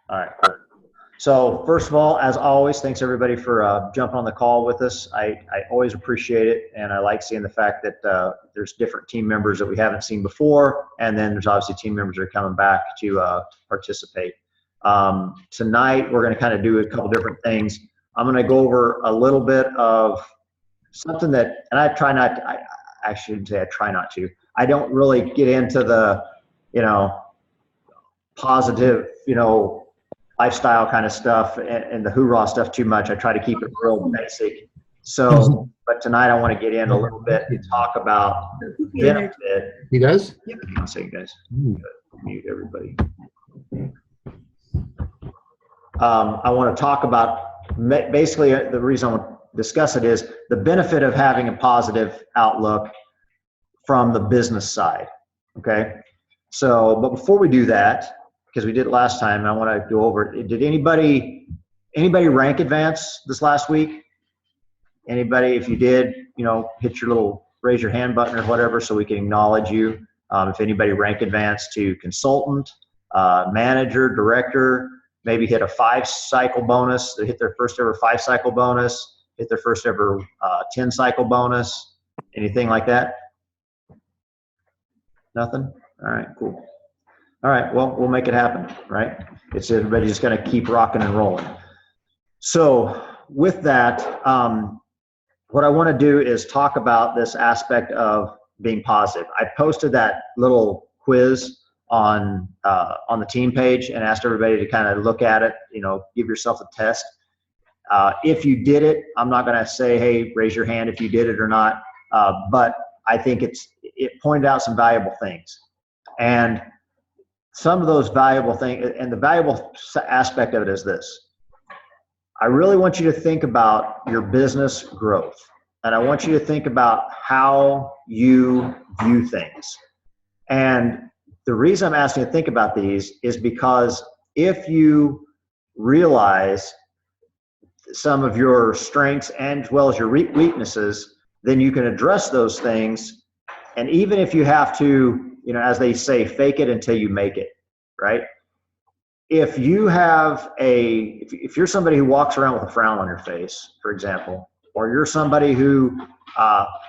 All right, cool. So first of all, as always, thanks everybody for jumping on the call with us. I always appreciate it, and I like seeing the fact that there's different team members that we haven't seen before, and then there's obviously team members that are coming back to participate. Tonight, we're going to kind of do a couple different things. I'm going to go over a little bit of something that, and I try not to, I shouldn't say I try not to. I don't really get into the, positive, lifestyle kind of stuff and the hoorah stuff too much. I try to keep it real basic. So, but tonight I want to get in a little bit and talk about benefit. You guys? Yep. One second, guys. Mute everybody. I want to talk about basically the reason I want to discuss it is the benefit of having a positive outlook from the business side. Okay. So, but before we do that, because we did it last time, I want to go over it. Did anybody rank advance this last week? Anybody? If you did, hit your little raise your hand button or whatever so we can acknowledge you. If anybody rank advance to consultant, manager, director, maybe hit a 5-cycle bonus. They hit their first ever 5-cycle bonus, hit their first ever 10-cycle bonus, anything like that? Nothing? All right, cool. All right, well, we'll make it happen, right? It's everybody's just gonna keep rocking and rolling. So with that, what I wanna do is talk about this aspect of being positive. I posted that little quiz on the team page and asked everybody to kind of look at it, give yourself a test. If you did it, I'm not gonna say, hey, raise your hand if you did it or not, but I think it pointed out some valuable things. And some of those valuable things, and the valuable aspect of it is this. I really want you to think about your business growth. And I want you to think about how you view things. And the reason I'm asking you to think about these is because if you realize some of your strengths and as well as your weaknesses, then you can address those things. And even if you have to, as they say, fake it until you make it, right? If you have if you're somebody who walks around with a frown on your face, for example, or you're somebody who,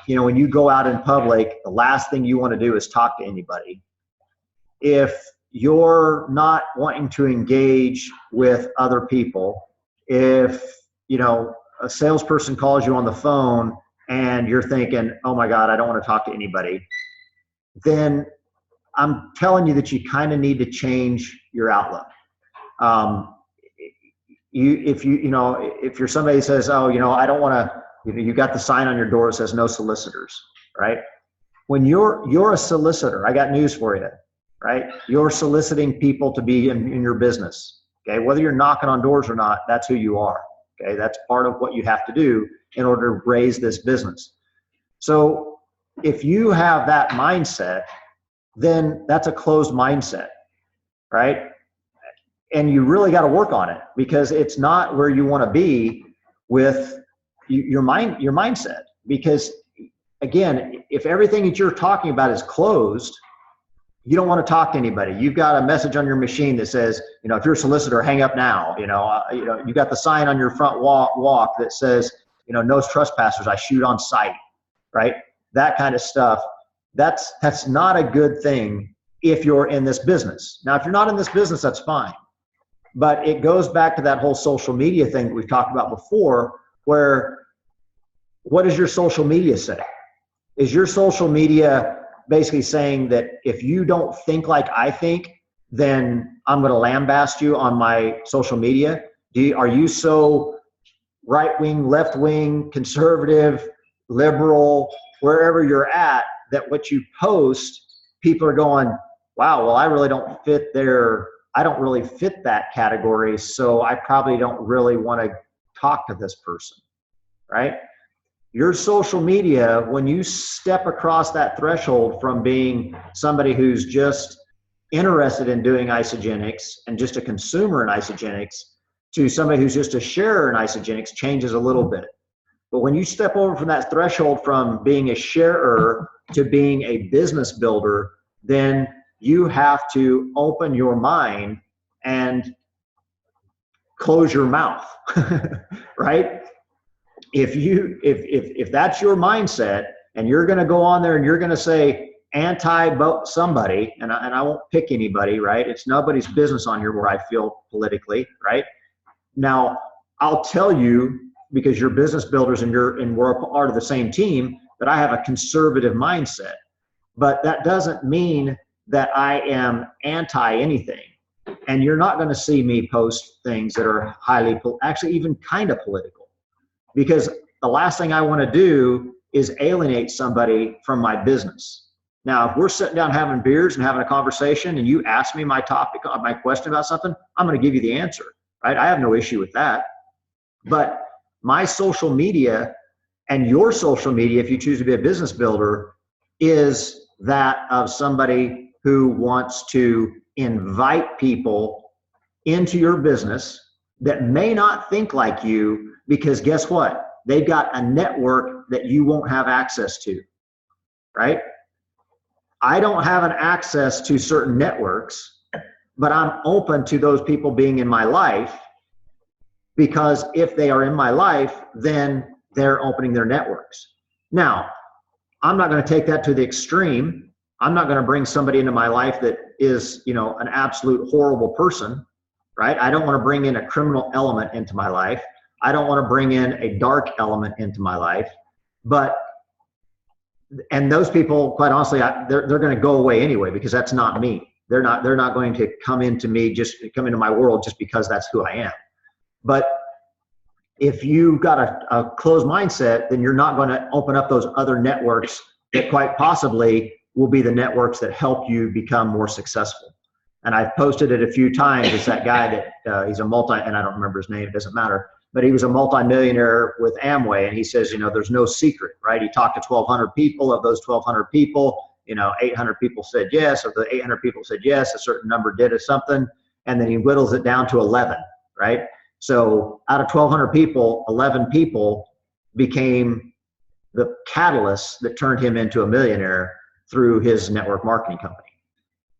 when you go out in public, the last thing you want to do is talk to anybody. If you're not wanting to engage with other people, if, a salesperson calls you on the phone and you're thinking, oh my God, I don't want to talk to anybody, then I'm telling you that you kind of need to change your outlook. If you're somebody who says, oh, I don't want to, you got the sign on your door that says no solicitors, right? When you're a solicitor, I got news for you, right? You're soliciting people to be in your business, okay? Whether you're knocking on doors or not, that's who you are, okay? That's part of what you have to do in order to raise this business. So if you have that mindset, then that's a closed mindset, right? And you really got to work on it because it's not where you want to be with your mindset. Because again, if everything that you're talking about is closed, you don't want to talk to anybody. You've got a message on your machine that says, if you're a solicitor, hang up now. You got the sign on your front walk that says, no trespassers, I shoot on sight, right? That kind of stuff. That's not a good thing if you're in this business. Now, if you're not in this business, that's fine. But it goes back to that whole social media thing that we've talked about before, where what does your social media say? Is your social media basically saying that if you don't think like I think, then I'm going to lambast you on my social media? Are you so right-wing, left-wing, conservative, liberal, wherever you're at, that what you post, people are going, wow, well, I really don't fit I don't really fit that category, so I probably don't really want to talk to this person, right? Your social media, when you step across that threshold from being somebody who's just interested in doing isogenics and just a consumer in isogenics to somebody who's just a sharer in isogenics, changes a little bit. But when you step over from that threshold from being a sharer to being a business builder, then you have to open your mind and close your mouth, right? If that's your mindset, and you're going to go on there and you're going to say anti somebody, and I won't pick anybody, right? It's nobody's business on here where I feel politically, right? Now, I'll tell you, because you're business builders and we're a part of the same team, that I have a conservative mindset. But that doesn't mean that I am anti anything. And you're not going to see me post things that are highly, actually even kind of political, because the last thing I want to do is alienate somebody from my business. Now, if we're sitting down having beers and having a conversation and you ask me my topic, my question about something, I'm going to give you the answer, right? I have no issue with that. But my social media and your social media, if you choose to be a business builder, is that of somebody who wants to invite people into your business that may not think like you, because guess what? They've got a network that you won't have access to, right? I don't have an access to certain networks, but I'm open to those people being in my life, because if they are in my life, then they're opening their networks. Now, I'm not going to take that to the extreme. I'm not going to bring somebody into my life that is, an absolute horrible person, right? I don't want to bring in a criminal element into my life. I don't want to bring in a dark element into my life. And those people, quite honestly, they're going to go away anyway, because that's not me. They're not going to come into my world just because that's who I am. But if you've got a closed mindset, then you're not going to open up those other networks that quite possibly will be the networks that help you become more successful. And I've posted it a few times. It's that guy that he's and I don't remember his name, it doesn't matter, but he was a multimillionaire with Amway. And he says, there's no secret, right? He talked to 1,200 people. Of those 1,200 people, 800 people said yes. Of the 800 people said yes, a certain number did something. And then he whittles it down to 11, right? So out of 1,200 people, 11 people became the catalyst that turned him into a millionaire through his network marketing company.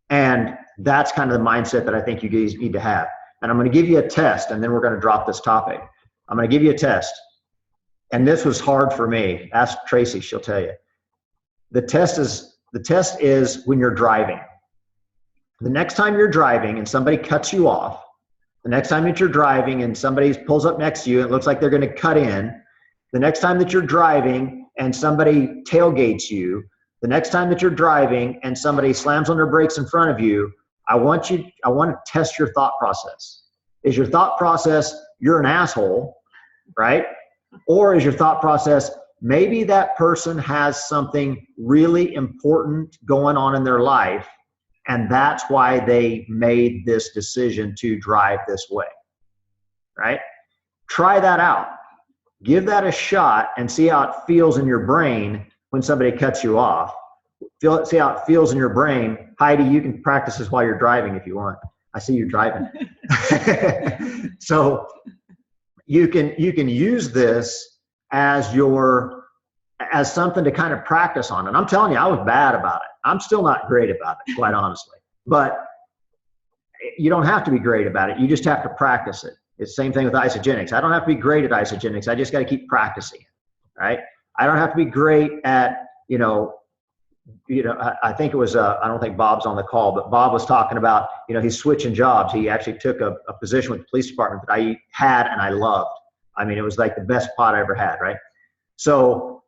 And that's kind of the mindset that I think you guys need to have. And I'm going to give you a test, and then we're going to drop this topic. I'm going to give you a test. And this was hard for me. Ask Tracy, she'll tell you. The test is when you're driving. The next time you're driving and somebody cuts you off, the next time that you're driving and somebody pulls up next to you and it looks like they're going to cut in, the next time that you're driving and somebody tailgates you, the next time that you're driving and somebody slams on their brakes in front of you, I want to test your thought process. Is your thought process, you're an asshole, right? Or is your thought process, maybe that person has something really important going on in their life, and that's why they made this decision to drive this way, right? Try that out. Give that a shot and see how it feels in your brain when somebody cuts you off. See how it feels in your brain. Heidi, you can practice this while you're driving if you want. I see you driving. So you can use this as something to kind of practice on. And I'm telling you, I was bad about it. I'm still not great about it, quite honestly. But you don't have to be great about it. You just have to practice it. It's the same thing with isogenics. I don't have to be great at isogenics. I just got to keep practicing it, right? I don't have to be great at, I think it was, I don't think Bob's on the call, but Bob was talking about, he's switching jobs. He actually took a position with the police department that I had and I loved. I mean, it was like the best pot I ever had, right? So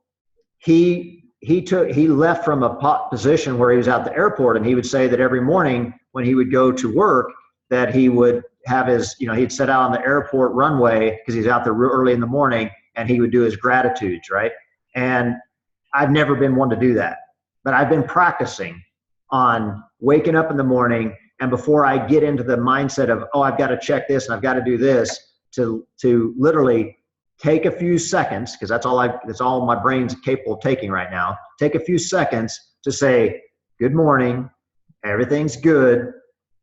he left from a position where he was at the airport, and he would say that every morning when he would go to work, that he would have his, he'd set out on the airport runway because he's out there real early in the morning, and he would do his gratitudes, right? And I've never been one to do that, but I've been practicing on waking up in the morning, and before I get into the mindset of, oh, I've got to check this and I've got to do this, to literally take a few seconds, because that's all my brain's capable of taking right now. Take a few seconds to say, good morning, everything's good,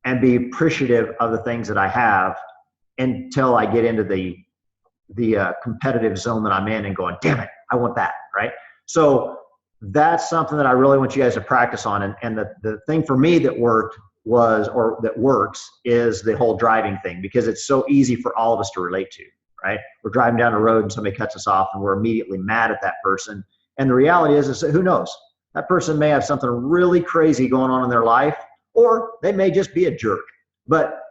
and be appreciative of the things that I have until I get into the competitive zone that I'm in and going, damn it, I want that, right? So that's something that I really want you guys to practice on. And the thing for me that worked that works is the whole driving thing, because it's so easy for all of us to relate to, right? We're driving down the road and somebody cuts us off and we're immediately mad at that person. And the reality is that who knows? That person may have something really crazy going on in their life, or they may just be a jerk. But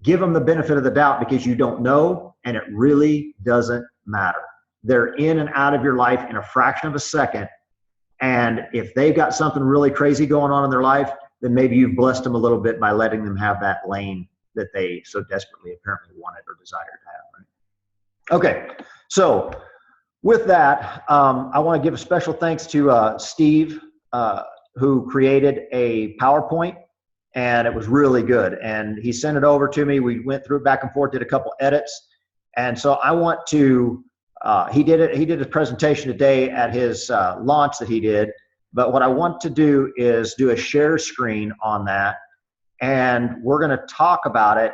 give them the benefit of the doubt, because you don't know, and it really doesn't matter. They're in and out of your life in a fraction of a second. And if they've got something really crazy going on in their life, then maybe you've blessed them a little bit by letting them have that lane that they so desperately apparently wanted or desired to have. Right? Okay, so with that, I want to give a special thanks to Steve, who created a PowerPoint, and it was really good. And he sent it over to me. We went through it back and forth, did a couple edits. And so I want to, he did a presentation today at his launch that he did. But what I want to do is do a share screen on that. And we're going to talk about it,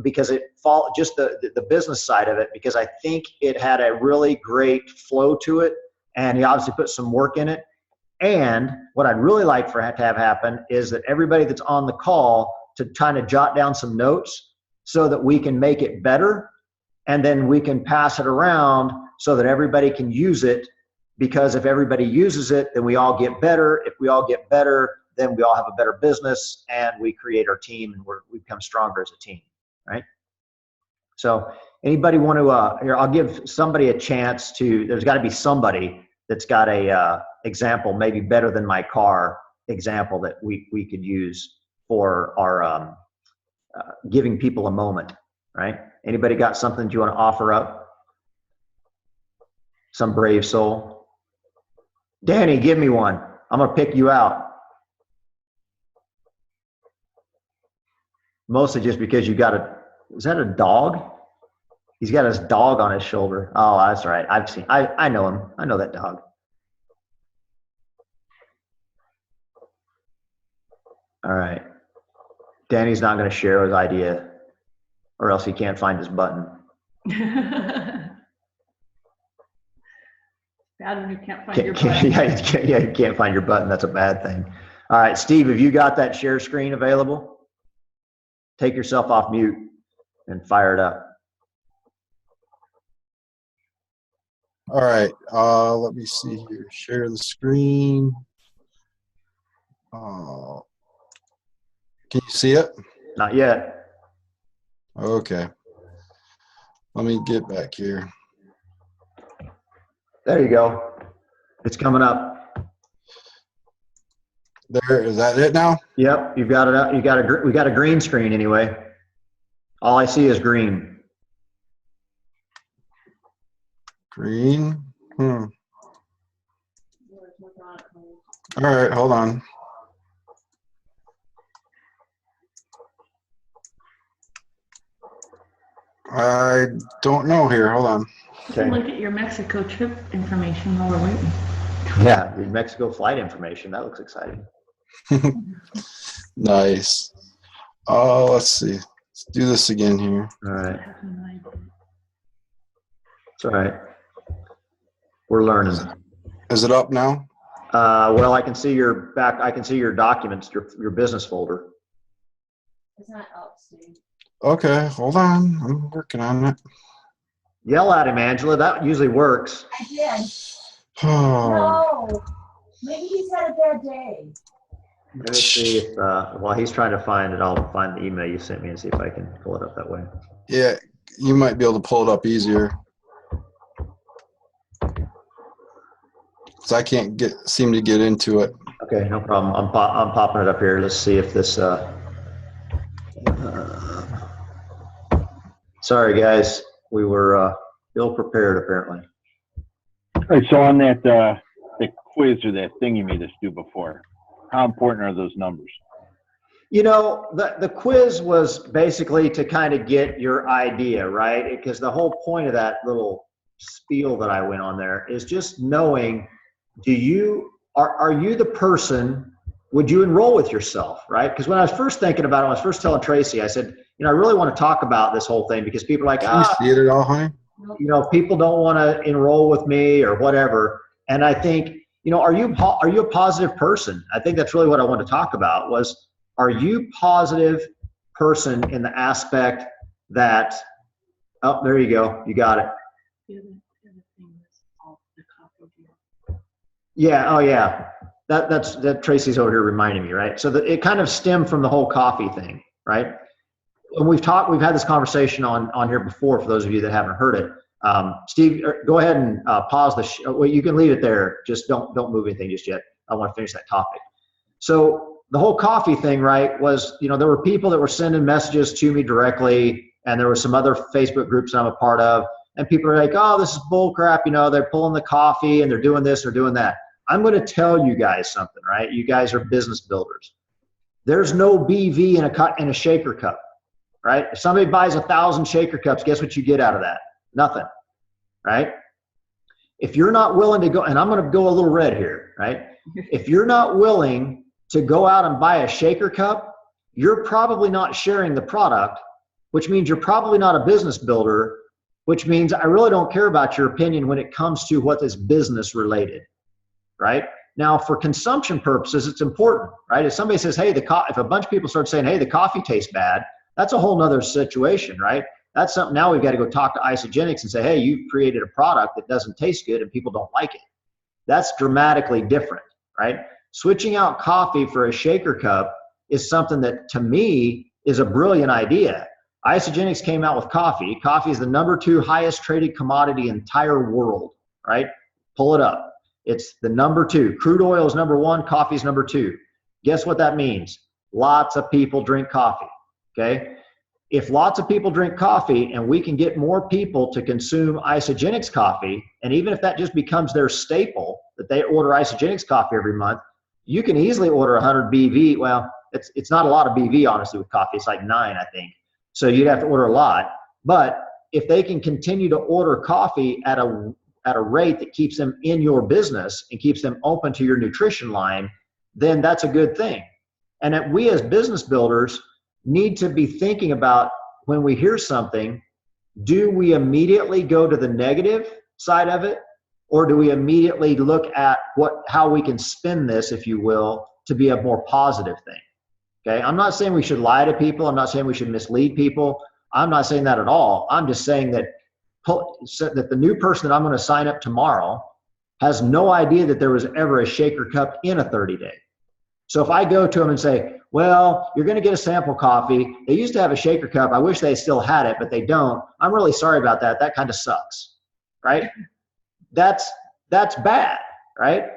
because just the business side of it, because I think it had a really great flow to it. And he obviously put some work in it. And what I'd really like to have happen is that everybody that's on the call to kind of jot down some notes so that we can make it better, and then we can pass it around so that everybody can use it, because if everybody uses it, then we all get better. If we all get better, then we all have a better business, and we create our team, and we become stronger as a team, right? So anybody want to, here, I'll give somebody a chance to, there's got to be somebody that's got a example, maybe better than my car example, that we could use for our giving people a moment, right? Anybody got something that you want to offer up? Some brave soul? Danny, give me one. I'm going to pick you out. Mostly just because you got is that a dog? He's got his dog on his shoulder. Oh, that's right. I know him. I know that dog. All right. Danny's not going to share his idea, or else he can't find his button. Bad when you can't find your button. Yeah, you can't find your button. That's a bad thing. All right, Steve, have you got that share screen available? Take yourself off mute and fire it up. All right, let me see here. Share the screen. Can you see it? Not yet. Okay. Let me get back here. There you go. It's coming up. There, is that it now? Yep, you've got it up. We got a green screen anyway. All I see is green. Green. All right, hold on. I don't know here. Hold on. Okay. Look at your Mexico trip information while we're waiting. Yeah, the Mexico flight information. That looks exciting. Nice. Let's see. Let's do this again here. All right. It's all right. We're learning. Is it up now? Well, I can see your back. I can see your documents, your business folder. It's not up, Steve. Okay, hold on. I'm working on it. Yell at him, Angela. That usually works. I did. Oh. No. Maybe he's had a bad day. Let me see if, while he's trying to find it, I'll find the email you sent me and see if I can pull it up that way. Yeah, you might be able to pull it up easier. Because I can't seem to get into it. Okay, no problem. I'm popping it up here. Let's see if this. Sorry, guys. We were ill prepared, apparently. All right, so on that the quiz or that thing you made us do before, how important are those numbers? You know, the quiz was basically to kind of get your idea, right? Because the whole point of that little spiel that I went on there is just knowing, are you the person, would you enroll with yourself, right? Because when I was first thinking about it, when I was first telling Tracy, I said, you know, I really want to talk about this whole thing because people are like, Can you see it at all, honey? you know, people don't want to enroll with me or whatever. And I think, you know, are you a positive person? I think that's really what I want to talk about was, are you positive person in the aspect that, oh, there you go. You got it. The other thing was all the coffee deal. Yeah. Oh yeah. That Tracy's over here reminding me, right? So it kind of stemmed from the whole coffee thing, right? When we've had this conversation on here before, for those of you that haven't heard it. Steve, go ahead and pause the well, you can leave it there. Just don't move anything just yet. I want to finish that topic. So the whole coffee thing, right, was, there were people that were sending messages to me directly, and there were some other Facebook groups I'm a part of, and people are like, oh, this is bull crap, they're pulling the coffee and they're doing this, they're doing that. I'm going to tell you guys something, right? You guys are business builders. There's no BV in a shaker cup, right? If somebody buys 1,000 shaker cups, guess what you get out of that? Nothing, right? If you're not willing to go, and I'm going to go a little red here, right? If you're not willing to go out and buy a shaker cup, you're probably not sharing the product, which means you're probably not a business builder, which means I really don't care about your opinion when it comes to what is business related, right? Now, for consumption purposes, it's important, right? If somebody says, hey, if a bunch of people start saying, hey, the coffee tastes bad, that's a whole nother situation, right? That's something now we've got to go talk to Isogenics and say, hey, you've created a product that doesn't taste good and people don't like it. That's dramatically different, right? Switching out coffee for a shaker cup is something that, to me, is a brilliant idea. Isogenics came out with coffee. Coffee is the #2 highest traded commodity in the entire world, right? Pull it up. It's the #2. Crude oil is #1, coffee is #2. Guess what that means? Lots of people drink coffee, okay? If lots of people drink coffee and we can get more people to consume Isogenics coffee, and even if that just becomes their staple, that they order Isogenics coffee every month, you can easily order 100 BV. Well, it's not a lot of BV, honestly, with coffee. It's like 9, I think. So you'd have to order a lot. But if they can continue to order coffee at a rate that keeps them in your business and keeps them open to your nutrition line, then that's a good thing. And that we as business builders need to be thinking about, when we hear something, do we immediately go to the negative side of it, or do we immediately look at how we can spin this, if you will, to be a more positive thing? Okay, I'm not saying we should lie to people. I'm not saying we should mislead people. I'm not saying that at all. I'm just saying that the new person that I'm going to sign up tomorrow has no idea that there was ever a shaker cup in a 30-day. So if I go to them and say, well, you're going to get a sample coffee. They used to have a shaker cup. I wish they still had it, but they don't. I'm really sorry about that. That kind of sucks, right? That's bad, right?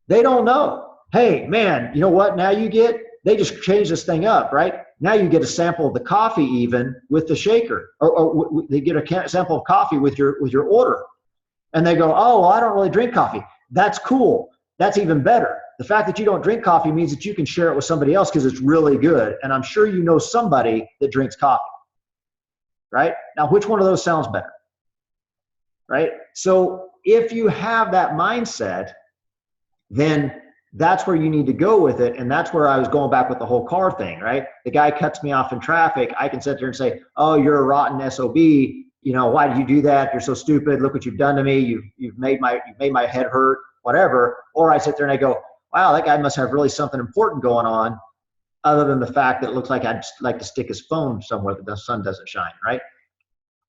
They don't know. Hey, man, you know what? Now they just changed this thing up, right? Now you get a sample of the coffee even with the shaker, or they get a sample of coffee with your order. And they go, oh, well, I don't really drink coffee. That's cool. That's even better. The fact that you don't drink coffee means that you can share it with somebody else because it's really good. And I'm sure you know somebody that drinks coffee, right? Now, which one of those sounds better, right? So if you have that mindset, then that's where you need to go with it. And that's where I was going back with the whole car thing, right? The guy cuts me off in traffic. I can sit there and say, oh, you're a rotten SOB. Why did you do that? You're so stupid. Look what you've done to me. You've made my head hurt, whatever. Or I sit there and I go, wow, that guy must have really something important going on, other than the fact that it looks like I'd like to stick his phone somewhere that the sun doesn't shine, right?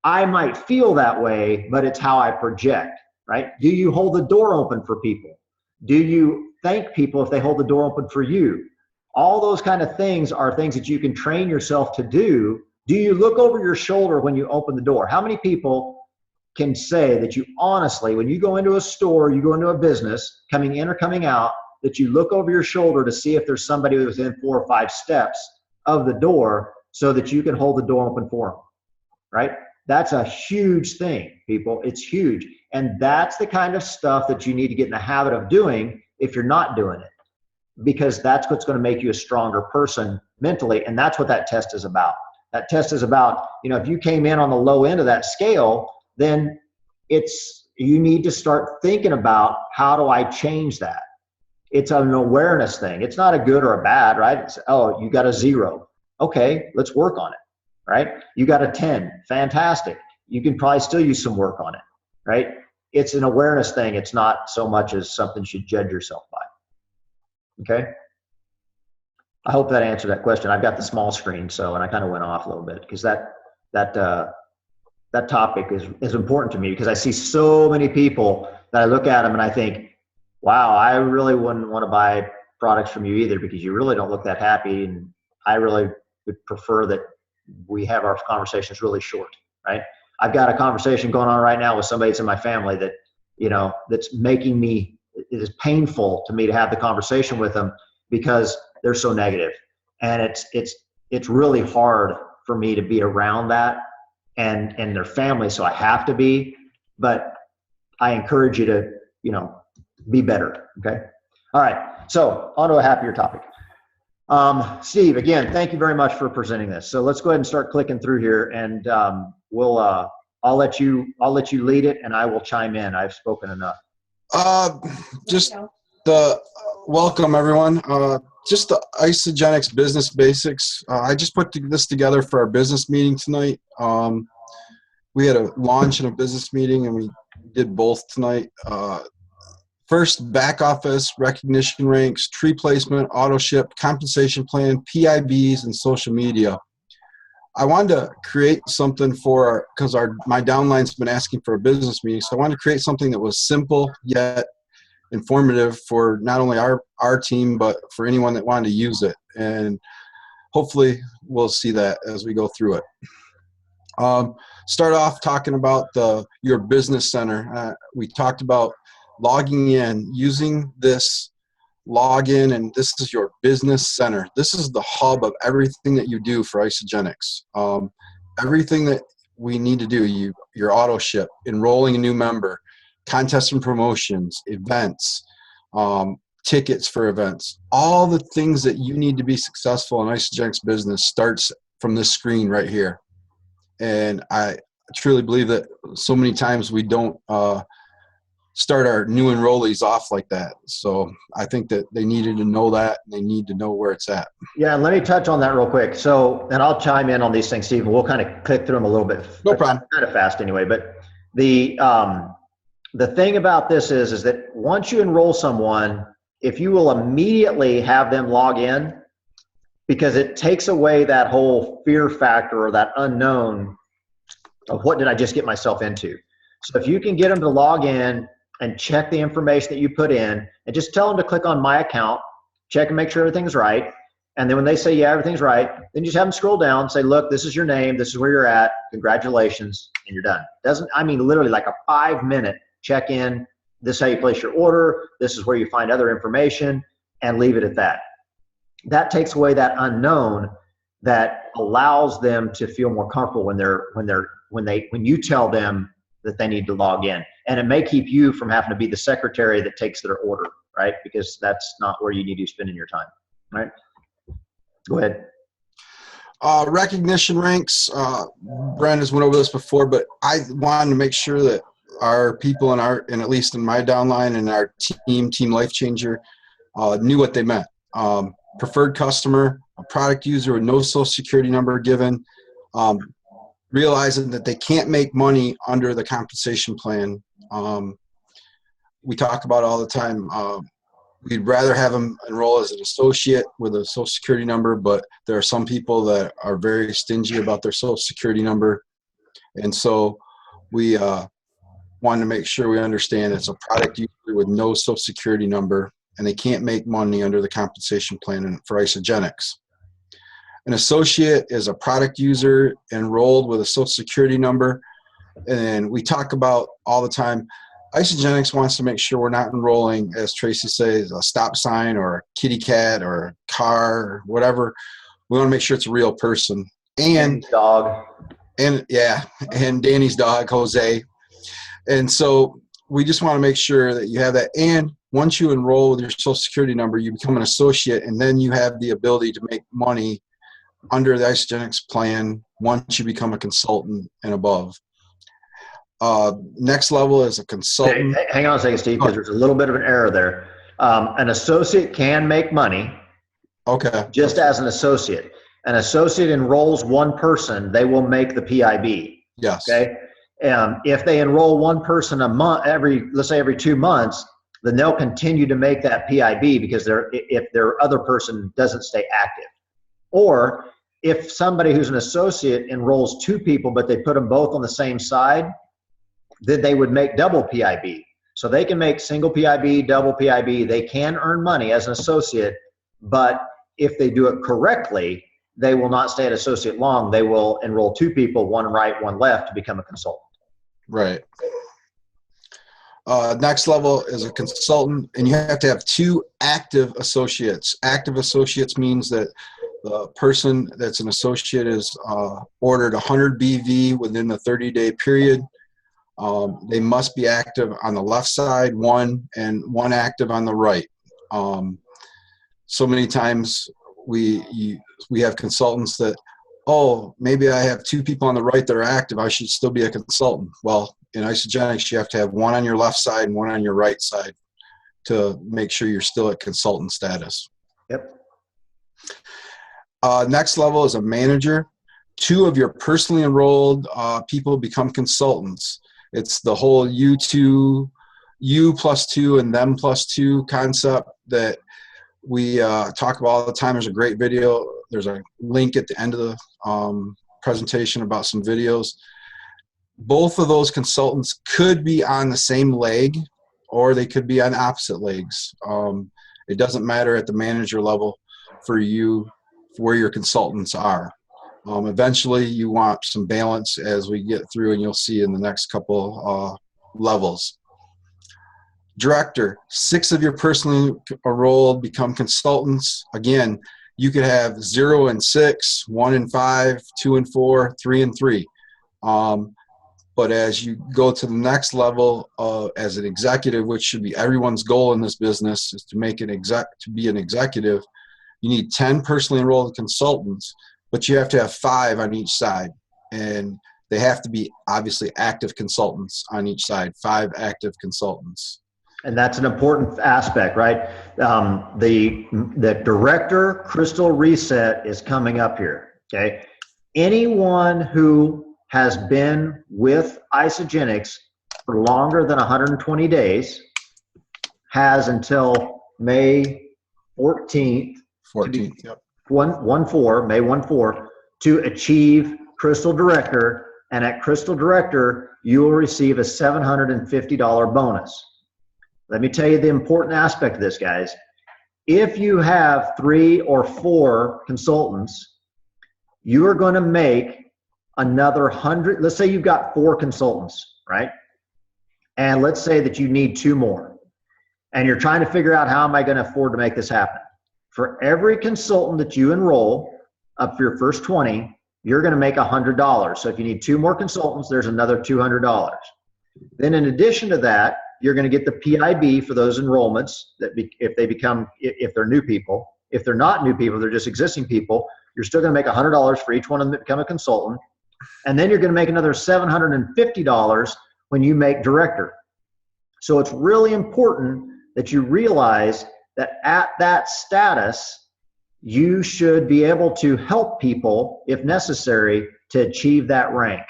I might feel that way, but it's how I project, right? Do you hold the door open for people? Do you thank people if they hold the door open for you? All those kind of things are things that you can train yourself to do. Do you look over your shoulder when you open the door? How many people can say that you honestly, when you go into a store, you go into a business, coming in or coming out, that you look over your shoulder to see if there's somebody within 4 or 5 steps of the door so that you can hold the door open for them, right? That's a huge thing, people. It's huge. And that's the kind of stuff that you need to get in the habit of doing if you're not doing it, because that's what's going to make you a stronger person mentally. And that's what that test is about. That test is about, if you came in on the low end of that scale, then you need to start thinking about, how do I change that? It's an awareness thing. It's not a good or a bad, right? It's, oh, you got a 0. Okay, let's work on it, right? You got a 10. Fantastic. You can probably still use some work on it, right? It's an awareness thing. It's not so much as something you should judge yourself by. Okay? I hope that answered that question. I've got the small screen, and I kind of went off a little bit because that topic is important to me, because I see so many people that I look at them and I think, wow, I really wouldn't want to buy products from you either, because you really don't look that happy, and I really would prefer that we have our conversations really short, right? I've got a conversation going on right now with somebody that's in my family that, that's making me, it is painful to me to have the conversation with them because they're so negative. And it's really hard for me to be around that and their family. So I have to be, but I encourage you to, be better. Okay. All right. So on to a happier topic. Steve, again, thank you very much for presenting this. So let's go ahead and start clicking through here, and I'll let you lead it, and I will chime in. I've spoken enough. Just the welcome, everyone. Just the Isogenics business basics. I just put this together for our business meeting tonight. We had a launch and a business meeting, and we did both tonight. First, back office, recognition ranks, tree placement, auto ship, compensation plan, PIBs, and social media. I wanted to create something because my downline's been asking for a business meeting, so I wanted to create something that was simple yet informative for not only our team, but for anyone that wanted to use it. And hopefully we'll see that as we go through it. Start off talking about your business center. We talked about logging in, using this login, and this is your business center. This is the hub of everything that you do for Isogenics. Everything that we need to do, your auto ship, enrolling a new member, contests and promotions, events, tickets for events, all the things that you need to be successful in Isogenics business starts from this screen right here. And I truly believe that so many times we don't start our new enrollees off like that. So I think that they needed to know that, and they need to know where it's at. Yeah, and let me touch on that real quick. So, and I'll chime in on these things, Steve, and we'll kind of click through them a little bit. No problem. Kind of fast anyway. But the thing about this is that once you enroll someone, if you will immediately have them log in, because it takes away that whole fear factor or that unknown of what did I just get myself into. So if you can get them to log in and check the information that you put in, and just tell them to click on my account, check and make sure everything's right. And then when they say, yeah, everything's right, then just have them scroll down and say, look, this is your name, this is where you're at, congratulations, and you're done. Literally like a 5-minute check in. This is how you place your order. This is where you find other information, and leave it at that. That takes away that unknown that allows them to feel more comfortable when you tell them that they need to log in. And it may keep you from having to be the secretary that takes their order, right? Because that's not where you need to be spending your time, right? Go ahead. Recognition ranks. Brent has went over this before, but I wanted to make sure that our people and at least in my downline and our team Life Changer, knew what they meant. Preferred customer, a product user with no social security number given, realizing that they can't make money under the compensation plan. We talk about all the time. We'd rather have them enroll as an associate with a social security number, but there are some people that are very stingy about their social security number. And so we want to make sure we understand it's a product user with no social security number, and they can't make money under the compensation plan for Isogenics. An associate is a product user enrolled with a social security number. And we talk about all the time, Isogenics wants to make sure we're not enrolling, as Tracy says, a stop sign or a kitty cat or a car or whatever. We want to make sure it's a real person. And Danny's dog. And Danny's dog, Jose. And so we just want to make sure that you have that. And once you enroll with your social security number, you become an associate, and then you have the ability to make money under the Isogenics plan once you become a consultant and above. Next level is a consultant. Hey, hang on a second, Steve, because there's a little bit of an error there. An associate can make money. Okay. Just as an associate. An associate enrolls one person, they will make the PIB. Yes. Okay. If they enroll one person a month, let's say every 2 months, then they'll continue to make that PIB because if their other person doesn't stay active. Or if somebody who's an associate enrolls 2 people, but they put them both on the same side, then they would make double PIB. So they can make single PIB, double PIB. They can earn money as an associate, but if they do it correctly, they will not stay at associate long. They will enroll 2 people, one right, one left, to become a consultant. Right. Next level is a consultant, and you have to have 2 active associates. Active associates means that the person that's an associate is ordered 100 BV within the 30-day period. They must be active on the left side, 1, and 1 active on the right. So many times we have consultants that, oh, maybe I have 2 people on the right that are active, I should still be a consultant. Well, in isogenics, you have to have 1 on your left side and 1 on your right side to make sure you're still at consultant status. Yep. Next level is a manager. 2 of your personally enrolled people become consultants. It's the whole you plus 2 and them plus 2 concept that we talk about all the time. There's a great video. There's a link at the end of the presentation about some videos. Both of those consultants could be on the same leg, or they could be on opposite legs. It doesn't matter at the manager level for you where your consultants are. Eventually, you want some balance as we get through, and you'll see in the next couple levels. Director, 6 of your personally enrolled become consultants. Again, you could have 0 and 6, 1 and 5, 2 and 4, 3 and 3. But as you go to the next level as an executive, which should be everyone's goal in this business, is to make to be an executive, you need 10 personally enrolled consultants, but you have to have 5 on each side. And they have to be obviously active consultants on each side, 5 active consultants. And that's an important aspect, right? The director crystal reset is coming up here, okay? Anyone who has been with Isogenics for longer than 120 days has until May 14th, 14th, yep. May 1/4, to achieve Crystal Director, and at Crystal Director, you will receive a $750 bonus. Let me tell you the important aspect of this, guys. If you have 3 or 4 consultants, you are going to make another 100. Let's say you've got 4 consultants, right? And let's say that you need 2 more. And you're trying to figure out, how am I going to afford to make this happen? For every consultant that you enroll up for your first 20, you're going to make $100. So if you need 2 more consultants, there's another $200. Then in addition to that, you're going to get the PIB for those enrollments that if they're new people. If they're not new people, they're just existing people, you're still going to make $100 for each one of them that become a consultant. And then you're going to make another $750 when you make director. So it's really important that you realize that at that status, you should be able to help people, if necessary, to achieve that rank.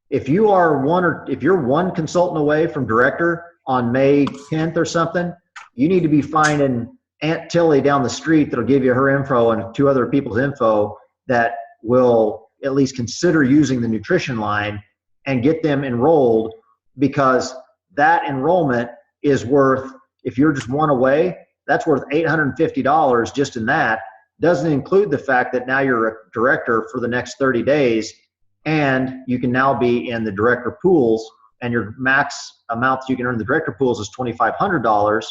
If you are if you're 1 consultant away from director on May 10th or something, you need to be finding Aunt Tilly down the street that'll give you her info and 2 other people's info that will at least consider using the nutrition line and get them enrolled, because that enrollment is worth, if you're just 1 away, that's worth $850 just in that. Doesn't include the fact that now you're a director for the next 30 days, and you can now be in the director pools, and your max amount that you can earn in the director pools is $2,500.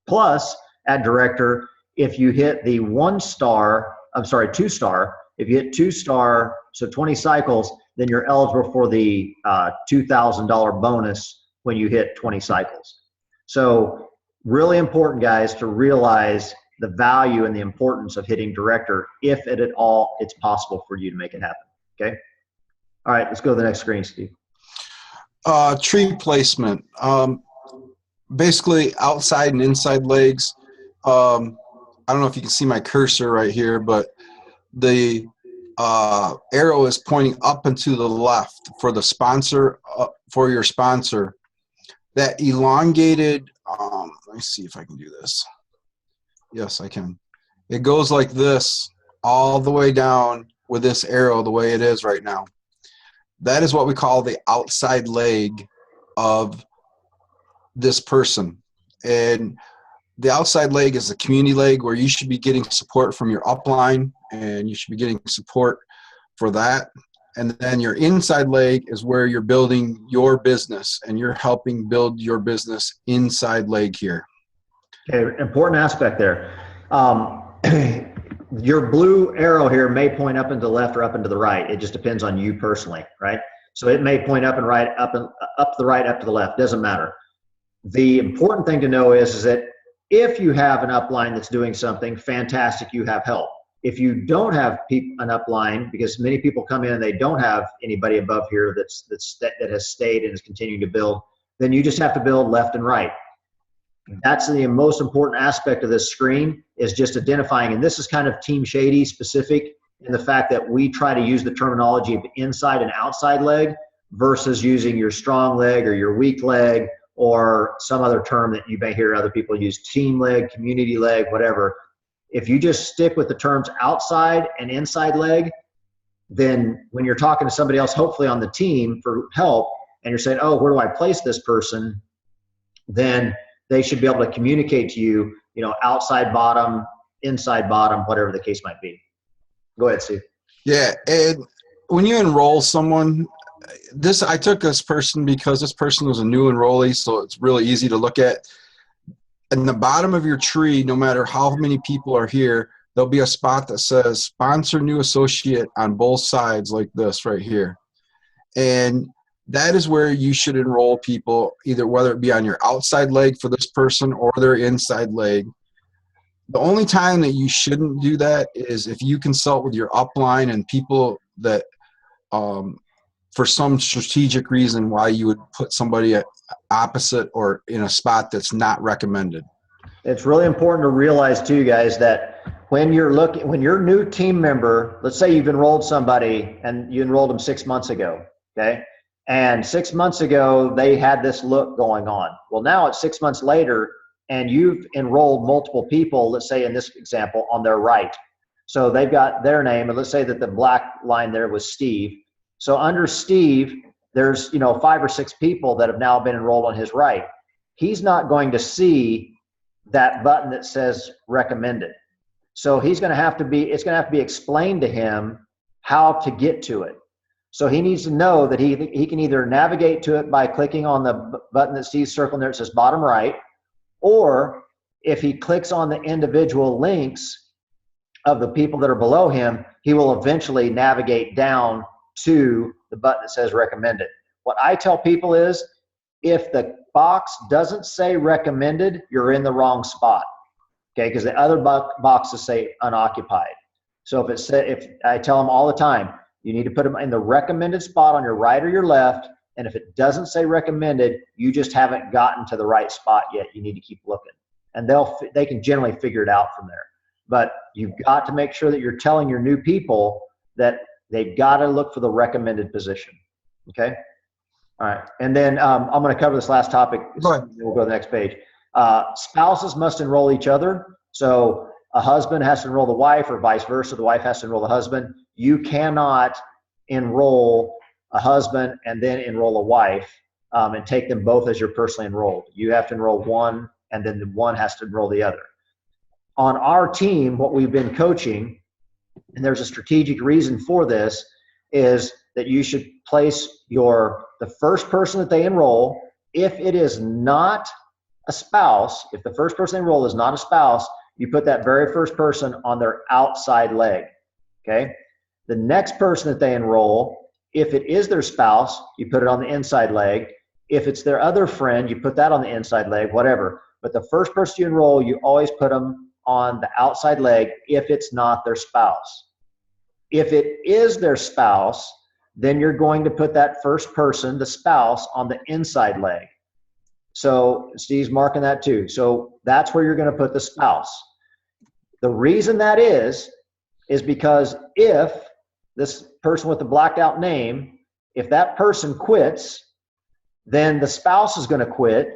Plus, at director, if you hit the 2-star, if you hit 2-star, so 20 cycles, then you're eligible for the $2,000 bonus when you hit 20 cycles. So really important, guys, to realize the value and the importance of hitting director, if at all it's possible for you to make it happen. Okay. All right, let's go to the next screen, Steve. Tree placement. Basically outside and inside legs. I don't know if you can see my cursor right here, but the arrow is pointing up and to the left for the sponsor, for your sponsor. That elongated Let me see if I can do this. Yes, I can. It goes like this all the way down with this arrow the way it is right now. That is what we call the outside leg of this person. And the outside leg is the community leg where you should be getting support from your upline, and you should be getting support for that. And then your inside leg is where you're building your business, and you're helping build your business inside leg here. Okay, important aspect there. Your blue arrow here may point up and to the left or up and to the right. It just depends on you personally, right? So it may point up and right, up to the right, up to the left. Doesn't matter. The important thing to know is that if you have an upline that's doing something, fantastic, you have help. If you don't have an upline, because many people come in and they don't have anybody above here that has stayed and is continuing to build, then you just have to build left and right. That's the most important aspect of this screen, is just identifying, and this is kind of Team Shady specific in the fact that we try to use the terminology of inside and outside leg versus using your strong leg or your weak leg or some other term that you may hear other people use, team leg, community leg, whatever. If you just stick with the terms outside and inside leg, then when you're talking to somebody else, hopefully on the team for help, and you're saying, oh, where do I place this person? Then they should be able to communicate to you, outside bottom, inside bottom, whatever the case might be. Go ahead, Steve. Yeah, and when you enroll someone, I took this person because this person was a new enrollee, so it's really easy to look at. In the bottom of your tree, no matter how many people are here, there'll be a spot that says sponsor new associate on both sides, like this right here. And that is where you should enroll people, either whether it be on your outside leg for this person or their inside leg. The only time that you shouldn't do that is if you consult with your upline and people that for some strategic reason why you would put somebody opposite or in a spot that's not recommended. It's really important to realize too, guys, that when your new team member, let's say you've enrolled somebody and you enrolled them 6 months ago, okay? And 6 months ago, they had this look going on. Well, now it's 6 months later and you've enrolled multiple people, let's say in this example, on their right. So they've got their name, and let's say that the black line there was Steve. So under Steve, there's 5 or 6 people that have now been enrolled on his right. He's not going to see that button that says recommended. So it's going to have to be explained to him how to get to it. So he needs to know that he can either navigate to it by clicking on the button that Steve's circling there, it says bottom right, or if he clicks on the individual links of the people that are below him, he will eventually navigate down to the button that says recommended. What I tell people is, if the box doesn't say recommended, you're in the wrong spot, okay? Because the other boxes say unoccupied. So if I tell them all the time, you need to put them in the recommended spot on your right or your left, and if it doesn't say recommended, you just haven't gotten to the right spot yet. You need to keep looking, and they can generally figure it out from there. But you've got to make sure that you're telling your new people that they've got to look for the recommended position. Okay. All right. And then I'm going to cover this last topic. We'll go to the next page. Spouses must enroll each other. So a husband has to enroll the wife, or vice versa. The wife has to enroll the husband. You cannot enroll a husband and then enroll a wife and take them both as you're personally enrolled. You have to enroll one, and then the one has to enroll the other. On our team, what we've been coaching, and there's a strategic reason for this, is that you should place the first person that they enroll, if it is not a spouse, if the first person they enroll is not a spouse, you put that very first person on their outside leg, okay? The next person that they enroll, if it is their spouse, you put it on the inside leg. If it's their other friend, you put that on the inside leg, whatever. But the first person you enroll, you always put them on the outside leg if it's not their spouse. If it is their spouse, then you're going to put that first person, the spouse, on the inside leg. So Steve's marking that too. So that's where you're going to put the spouse. The reason that is because if this person with the blacked out name, if that person quits, then the spouse is going to quit,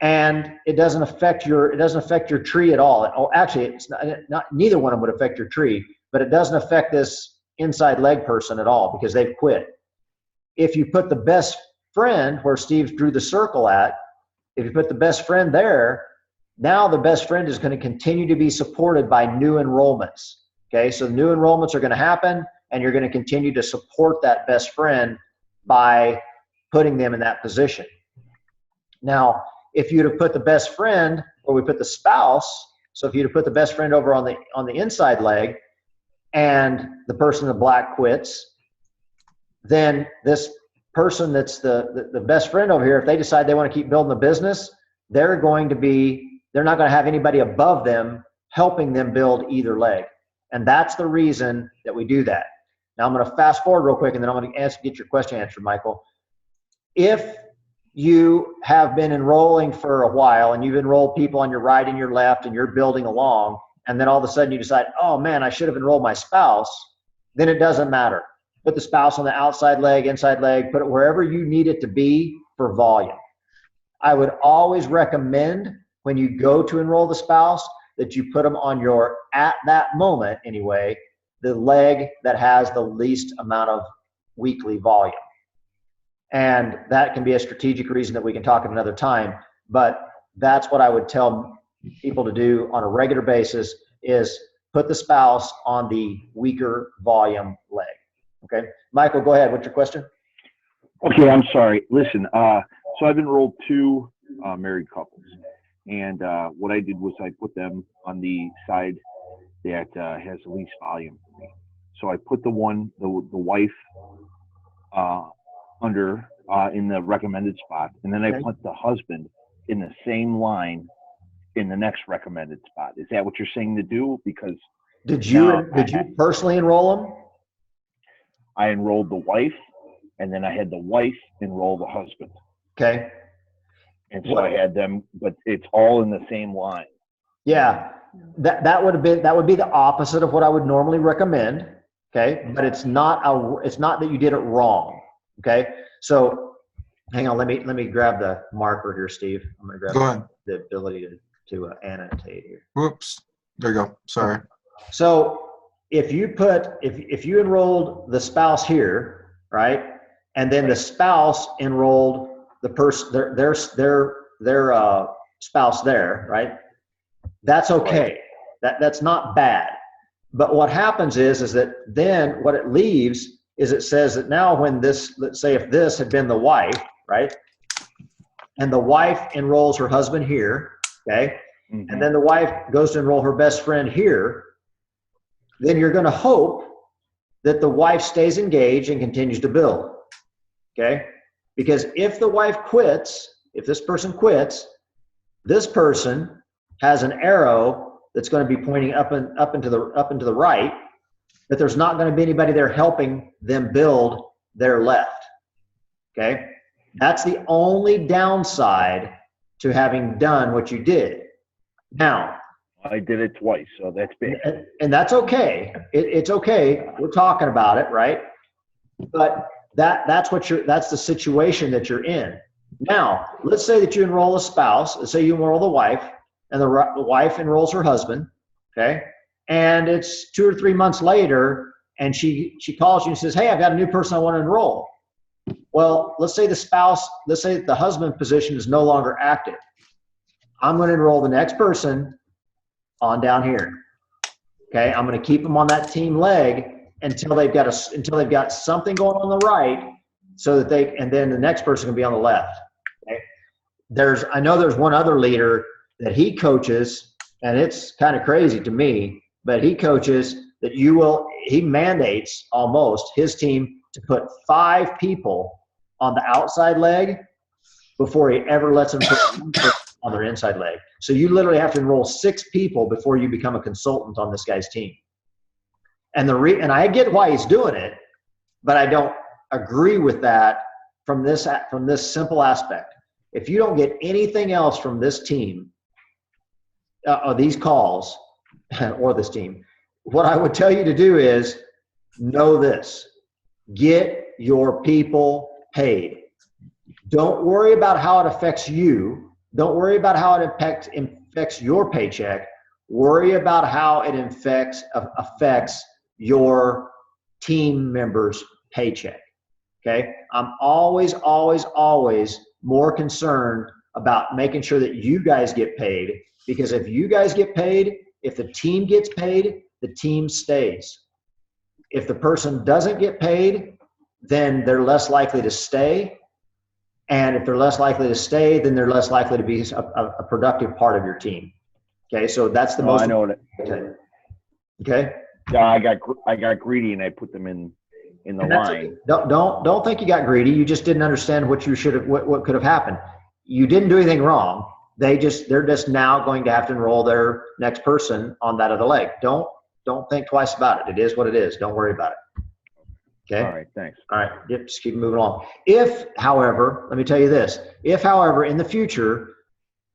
and it doesn't affect your tree at all. Or actually, it's not neither one of them would affect your tree, but it doesn't affect this inside leg person at all because they've quit. If you put the best friend where Steve drew the circle at, if you put the best friend there, now the best friend is going to continue to be supported by new enrollments. Okay, so new enrollments are going to happen, and you're going to continue to support that best friend by putting them in that position. Now, if you'd have put the best friend, or we put the spouse, so if you'd have put the best friend over on the inside leg, and the person in the black quits, then this person that's the best friend over here, if they decide they want to keep building the business, they're not going to have anybody above them helping them build either leg. And that's the reason that we do that. Now I'm going to fast forward real quick, and then I'm going to get your question answered, Michael. If you have been enrolling for a while and you've enrolled people on your right and your left and you're building along, and then all of a sudden you decide, oh man, I should have enrolled my spouse, then it doesn't matter. Put the spouse on the outside leg, inside leg, put it wherever you need it to be for volume. I would always recommend when you go to enroll the spouse that you put them on your, at that moment anyway, the leg that has the least amount of weekly volume. And that can be a strategic reason that we can talk at another time, but that's what I would tell people to do on a regular basis is put the spouse on the weaker volume leg. Okay, Michael, go ahead. What's your question? Okay, I'm sorry. Listen, so I've enrolled 2 married couples, and what I did was I put them on the side that has the least volume for me. So I put the wife under in the recommended spot, and then I put the husband in the same line in the next recommended spot. Is that what you're saying to do? Because did you personally enroll them? I enrolled the wife, and then I had the wife enroll the husband. Okay. And so I had them, but it's all in the same line. Yeah, that would be the opposite of what I would normally recommend. Okay, but it's not that you did it wrong. Okay, so hang on, let me grab the marker here, Steve. I'm gonna grab the ability to annotate here. Whoops, there you go. Sorry. So if you enrolled the spouse here, right, and then the spouse enrolled the person their spouse there, right? That's okay. That's not bad. But what happens is that then what it leaves is it says that now when this, let's say if this had been the wife, right, and the wife enrolls her husband here, okay, and then the wife goes to enroll her best friend here, then you're going to hope that the wife stays engaged and continues to build, okay? Because if the wife quits, if this person quits, this person has an arrow that's going to be pointing up into the right, but there's not going to be anybody there helping them build their left, okay? That's the only downside to having done what you did. Now, I did it twice, so that's bad. And that's okay. It's okay. We're talking about it, right? But that's the situation that you're in. Now, let's say that you enroll a spouse. Let's say you enroll the wife, and the wife enrolls her husband, okay? And it's 2 or 3 months later, and she calls you and says, hey, I've got a new person I want to enroll. Well, let's say the husband position is no longer active. I'm going to enroll the next person on down here. Okay, I'm going to keep them on that team leg until they've got something going on the right, so that and then the next person can be on the left. Okay, I know there's one other leader that he coaches, and it's kind of crazy to me, but he coaches that he mandates almost his team to put 5 people on the outside leg before he ever lets them put on their inside leg. So you literally have to enroll 6 people before you become a consultant on this guy's team. And I get why he's doing it, but I don't agree with that from this simple aspect. If you don't get anything else from this team, or these calls, or this team, what I would tell you to do is know this: get your people paid. Don't worry about how it affects you. Don't worry about how it affects your paycheck. Worry about how it affects your team members' paycheck. Okay. I'm always, always, always more concerned about making sure that you guys get paid, because if you guys get paid, if the team gets paid, the team stays. If the person doesn't get paid, then they're less likely to stay. And if they're less likely to stay, then they're less likely to be a productive part of your team. Okay, so that's the most. I know it. Okay. Yeah, I got greedy and I put them in the line. Don't think you got greedy. You just didn't understand what you should have, what could have happened. You didn't do anything wrong. They're just now going to have to enroll their next person on that other leg. Don't think twice about it. It is what it is. Don't worry about it. Okay. All right. Thanks. All right. Yep, just keep moving along. If, however, let me tell you this, if, however, in the future,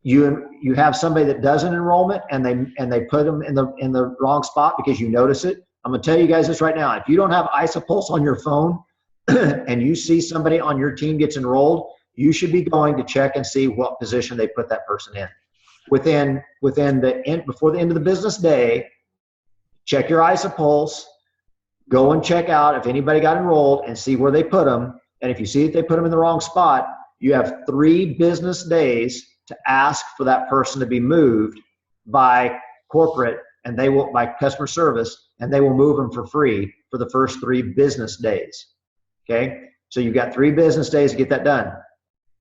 you have somebody that does an enrollment and they put them in the wrong spot because you notice it, I'm going to tell you guys this right now. If you don't have ISOPulse on your phone and you see somebody on your team gets enrolled, you should be going to check and see what position they put that person in. Before the end of the business day, check your ISOPulse, go and check out if anybody got enrolled and see where they put them. And if you see that they put them in the wrong spot, you have 3 business days to ask for that person to be moved by corporate, and they will, by customer service, and they will move them for free for the first 3 business days. Okay. So you've got 3 business days to get that done.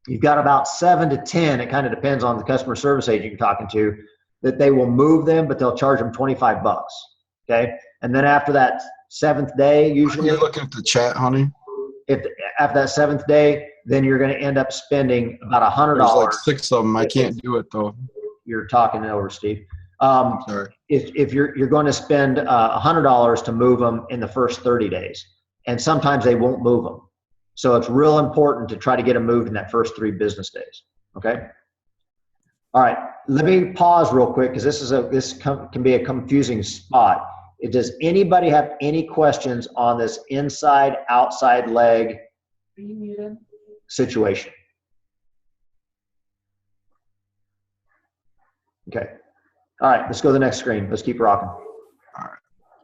You've got about 7 to 10. It kind of depends on the customer service agent you're talking to, that they will move them, but they'll charge them $25. Okay. And then after that 7th day, usually You're looking at the chat, honey. After that 7th day, then you're going to end up spending about $100. There's like 6 of them. I can't do it though. You're talking over, Steve. Sorry. If you're going to spend $100 to move them in the first 30 days, and sometimes they won't move them. So it's real important to try to get them moved in that first 3 business days. Okay. All right. Let me pause real quick because this can be a confusing spot. Does anybody have any questions on this inside outside leg Are you muted? situation? Okay. All right. Let's go to the next screen. Let's keep rocking.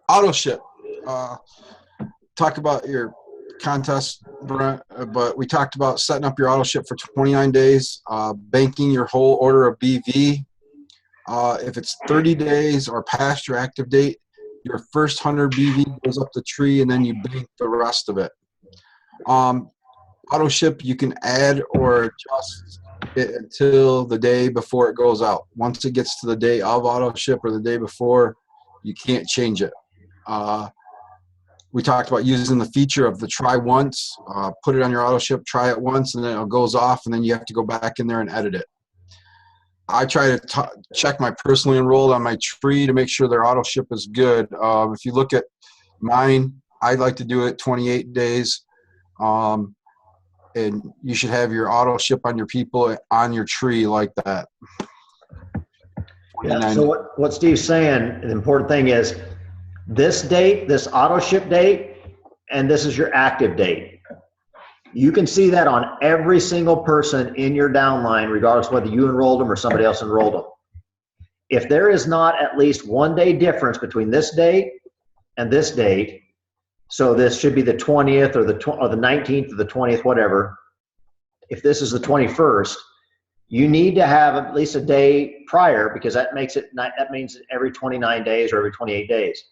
Auto ship. Talk about your contest, Brent, but we talked about setting up your auto ship for 29 days, banking your whole order of BV. If it's 30 days or past your active date, your first 100 BV goes up the tree and then you bank the rest of it. Auto ship, you can add or adjust it until the day before it goes out. Once it gets to the day of auto ship or the day before, you can't change it. We talked about using the feature of the try once, put it on your auto ship, try it once, and then it goes off, and then you have to go back in there and edit it. I try to check my personally enrolled on my tree to make sure their auto ship is good. If you look at mine, I like to do it 28 days. And you should have your auto ship on your people on your tree like that. Yeah, so what Steve's saying, the important thing is this date, this auto ship date, and this is your active date. You can see that on every single person in your downline, regardless of whether you enrolled them or somebody else enrolled them. If there is not at least 1 day difference between this date and this date, so this should be the 20th or the 19th or the 20th, whatever. If this is the 21st, you need to have at least a day prior, because that means every 29 days or every 28 days.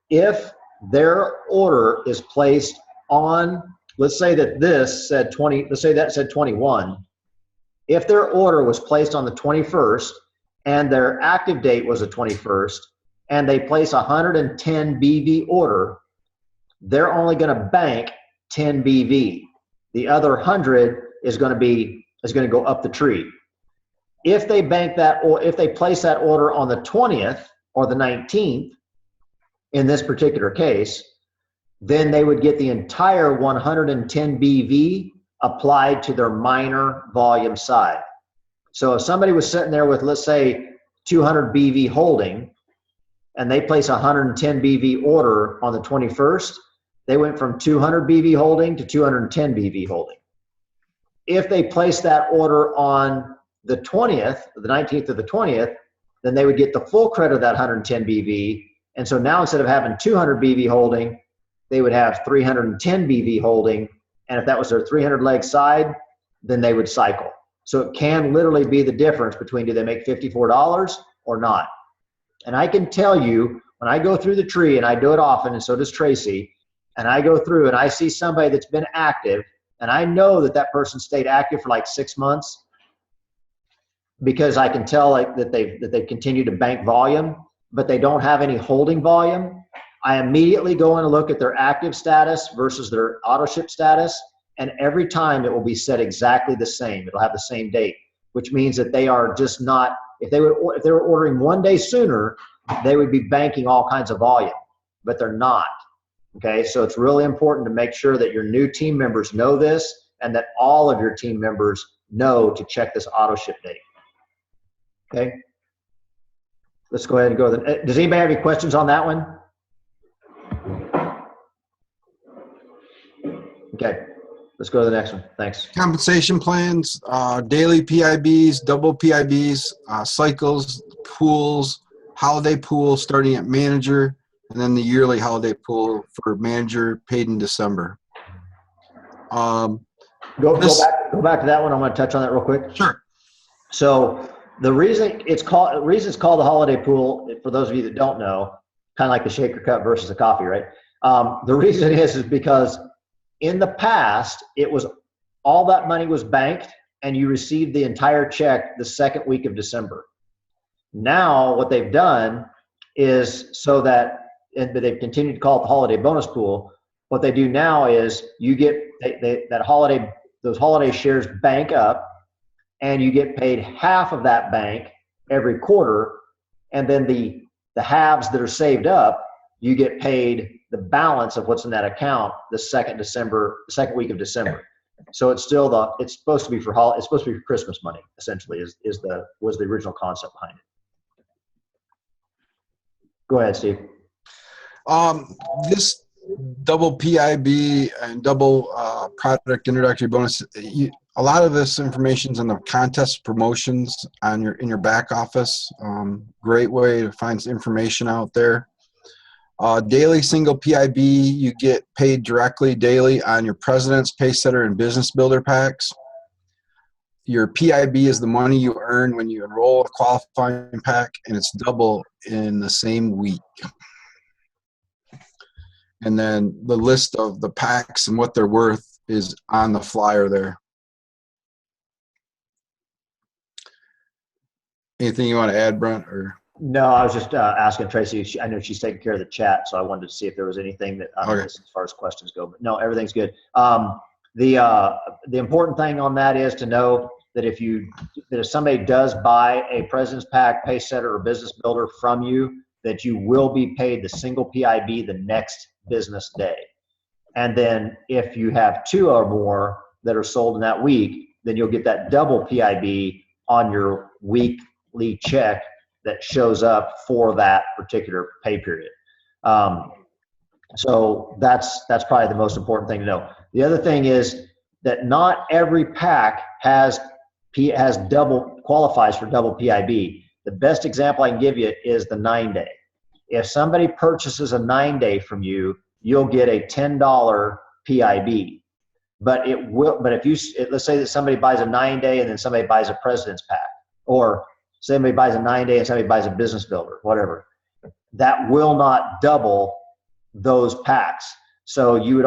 If their order is placed on, let's say that this said 20, let's say that said 21. If their order was placed on the 21st and their active date was the 21st and they place 110 BV order, they're only going to bank 10 BV. The other 100 is going to go up the tree. If they bank that, or if they place that order on the 20th or the 19th, in this particular case, then they would get the entire 110 BV applied to their minor volume side. So if somebody was sitting there with, let's say, 200 BV holding, and they place 110 BV order on the 21st, they went from 200 BV holding to 210 BV holding. If they place that order on the 20th, the 19th to the 20th, then they would get the full credit of that 110 BV. And so now instead of having 200 BV holding, they would have 310 BV holding. And if that was their 300 leg side, then they would cycle. So it can literally be the difference between do they make $54 or not. And I can tell you, when I go through the tree, and I do it often, and so does Tracy, and I go through and I see somebody that's been active, and I know that that person stayed active for like 6 months, because I can tell like that they've continued to bank volume, but they don't have any holding volume. I immediately go in and look at their active status versus their auto ship status, and every time it will be set exactly the same. It'll have the same date, which means that they are just not. If they were ordering 1 day sooner, they would be banking all kinds of volume, but they're not. Okay, so it's really important to make sure that your new team members know this, and that all of your team members know to check this auto ship date. Okay, let's go ahead and go. Does anybody have any questions on that one? Okay, let's go to the next one. Thanks. Compensation plans, daily PIBs, double PIBs, cycles, pools, holiday pool starting at manager, and then the yearly holiday pool for manager paid in December. Go back to that one. I'm going to touch on that real quick. Sure. So the reason it's called the holiday pool, for those of you that don't know, kind of like the shaker cup versus the coffee, right? The reason is because in the past, it was all that money was banked and you received the entire check the second week of December. Now what they've done is but they've continued to call it the holiday bonus pool. What they do now is you get those holiday shares bank up, and you get paid half of that bank every quarter, and then the halves that are saved up, you get paid the balance of what's in that account the second week of December. So it's supposed to be for Christmas money, essentially, was the original concept behind it. Go ahead, Steve. This double PIB and double product introductory bonus, a lot of this information's in the contest promotions in your back office. Great way to find information out there. Daily single PIB, you get paid directly daily on your President's Paysetter and Business Builder packs. Your PIB is the money you earn when you enroll a qualifying pack, and it's double in the same week. And then the list of the packs and what they're worth is on the flyer there. Anything you want to add, Brent? Or No, I was just asking Tracy. I know she's taking care of the chat, so I wanted to see if there was anything that Okay. as far as questions go. But no, everything's good. The important thing on that is to know that if somebody does buy a President's Pack, Paysetter, or Business Builder from you, that you will be paid the single PIB the next business day. And then if you have 2 or more that are sold in that week, then you'll get that double PIB on your weekly check that shows up for that particular pay period. So that's probably the most important thing to know. The other thing is that not every pack qualifies for double PIB. The best example I can give you is the 9-day. If somebody purchases a 9-day from you, you'll get a $10 PIB. But let's say that somebody buys a 9-day and then somebody buys a President's Pack, or somebody buys a 9-day and somebody buys a Business Builder, whatever. That will not double those packs. So you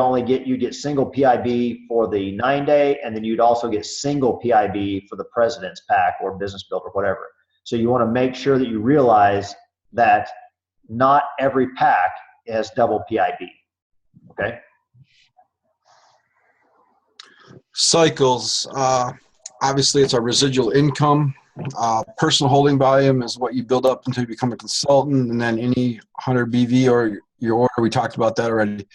get single PIB for the 9-day, and then you'd also get single PIB for the President's Pack or Business Builder, whatever. So you want to make sure that you realize that not every pack has double PIB. Okay. cycles, obviously it's our residual income. Personal holding volume is what you build up until you become a consultant, and then any 100 BV or your order, we talked about that already.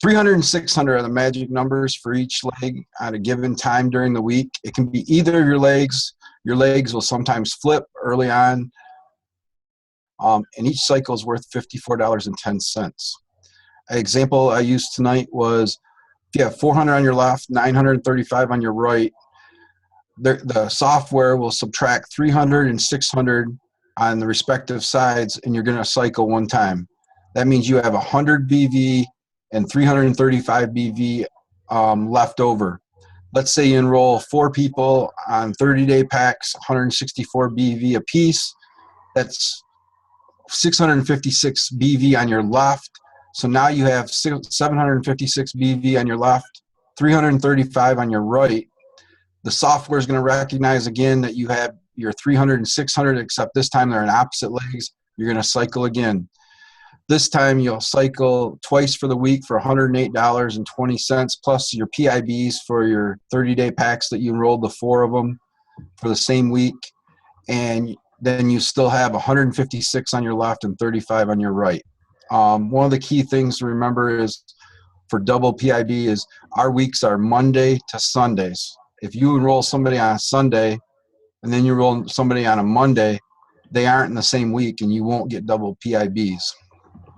300 and 600 are the magic numbers for each leg at a given time during the week. It can be either of your legs. Your legs will sometimes flip early on, and each cycle is worth $54.10. An example I used tonight was if you have 400 on your left, 935 on your right, the software will subtract 300 and 600 on the respective sides, and you're going to cycle one time. That means you have 100 BV and 335 BV left over. Let's say you enroll 4 people on 30-day packs, 164 BV apiece. That's 656 BV on your left. So now you have 756 BV on your left, 335 on your right. The software is going to recognize again that you have your 300 and 600, except this time they're in opposite legs. You're going to cycle again. This time you'll cycle twice for the week for $108.20 plus your PIBs for your 30-day packs that you enrolled, the 4 of them for the same week. And then you still have 156 on your left and 35 on your right. One of the key things to remember is for double PIB is our weeks are Monday to Sundays. If you enroll somebody on a Sunday and then you enroll somebody on a Monday, they aren't in the same week and you won't get double PIBs.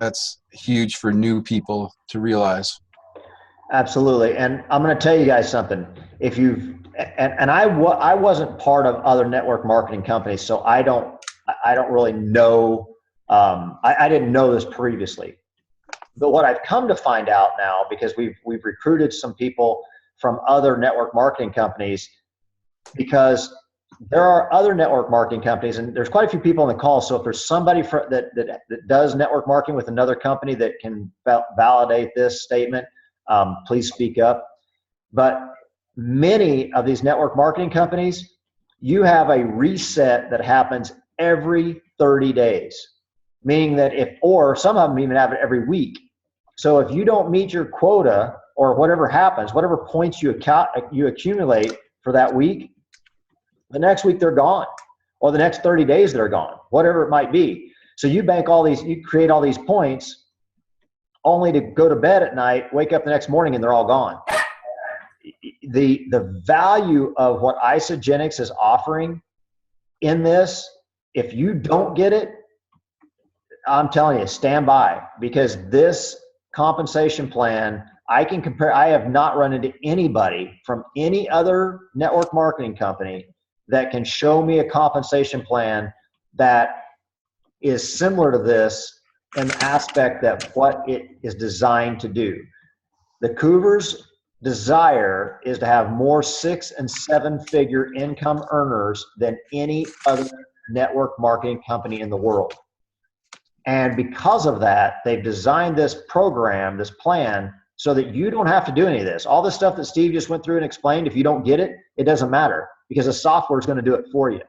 That's huge for new people to realize. Absolutely. And I'm going to tell you guys something. If you've, and I wasn't part of other network marketing companies, so I don't really know. I didn't know this previously, but what I've come to find out now, because we've recruited some people from other network marketing companies, because there are other network marketing companies, and there's quite a few people on the call. So if there's somebody that does network marketing with another company that can validate this statement, please speak up. But many of these network marketing companies, you have a reset that happens every 30 days, meaning that or some of them even have it every week. So if you don't meet your quota or whatever happens, whatever points you accumulate for that week, the next week they're gone, or the next 30 days they're gone, whatever it might be. So you bank all these, you create all these points only to go to bed at night, wake up the next morning, and they're all gone. The value of what Isagenix is offering in this, if you don't get it, I'm telling you, stand by, because this compensation plan, I can compare. I have not run into anybody from any other network marketing company that can show me a compensation plan that is similar to this in the aspect that what it is designed to do. The Cougars' desire is to have more 6- and 7-figure income earners than any other network marketing company in the world. And because of that, they've designed this program, this plan, so that you don't have to do any of this. All the stuff that Steve just went through and explained, if you don't get it, it doesn't matter, because the software is going to do it for you.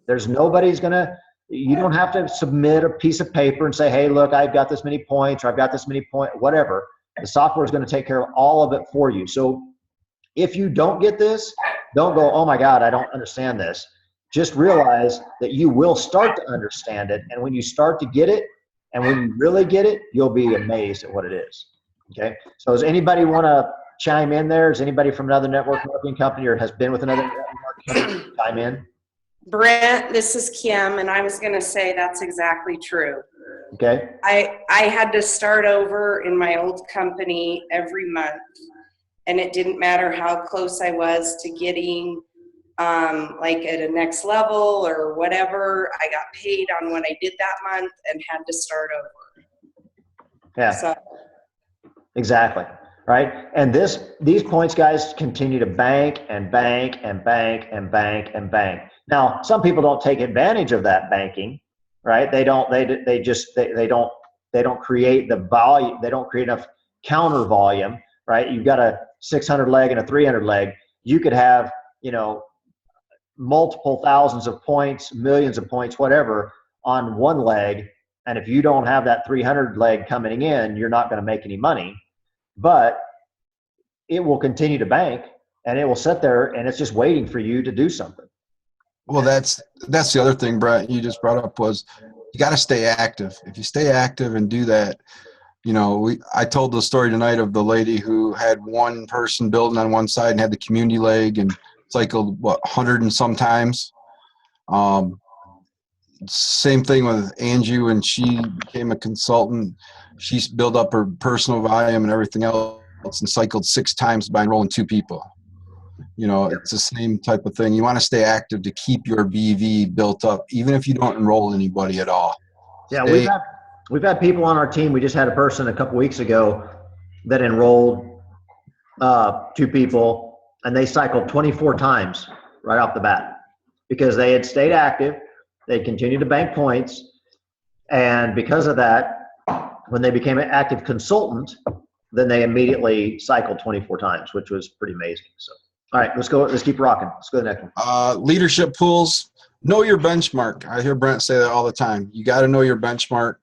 There's nobody's going to, you don't have to submit a piece of paper and say, hey, look, I've got this many points, or I've got this many points, whatever. The software is going to take care of all of it for you. So if you don't get this, don't go, oh my God, I don't understand this. Just realize that you will start to understand it. And when you start to get it, and when you really get it, you'll be amazed at what it is. Okay. So does anybody want to chime in there? Is anybody from another network marketing company or has been with another network marketing company chime in? Brent, this is Kim, and I was going to say that's exactly true. Okay. I had to start over in my old company every month, and it didn't matter how close I was to getting like at a next level or whatever. I got paid on what I did that month and had to start over. Yeah. So. Exactly. Right. And these points, guys, continue to bank and bank and bank and bank and bank. Now, some people don't take advantage of that banking, right? They don't create the volume. They don't create enough counter volume, right? You've got a 600 leg and a 300 leg. You could have, multiple thousands of points, millions of points, whatever, on one leg. And if you don't have that 300 leg coming in, you're not going to make any money. But it will continue to bank, and it will sit there, and it's just waiting for you to do something. Well, that's the other thing, Brent, you just brought up was you got to stay active. If you stay active and do that, I told the story tonight of the lady who had one person building on one side and had the community leg and cycled 100 and some times. Same thing with Angie when she became a consultant. She's built up her personal volume and everything else and cycled 6 times by enrolling 2 people. It's the same type of thing. You want to stay active to keep your BV built up, even if you don't enroll anybody at all. Yeah, Stay- we've had people on our team. We just had a person a couple weeks ago that enrolled 2 people, and they cycled 24 times right off the bat because they had stayed active. They continued to bank points, and because of that, when they became an active consultant, then they immediately cycled 24 times, which was pretty amazing. So, all right, let's keep rocking. Let's go to the next one. Leadership pools. Know your benchmark. I hear Brent say that all the time. You got to know your benchmark.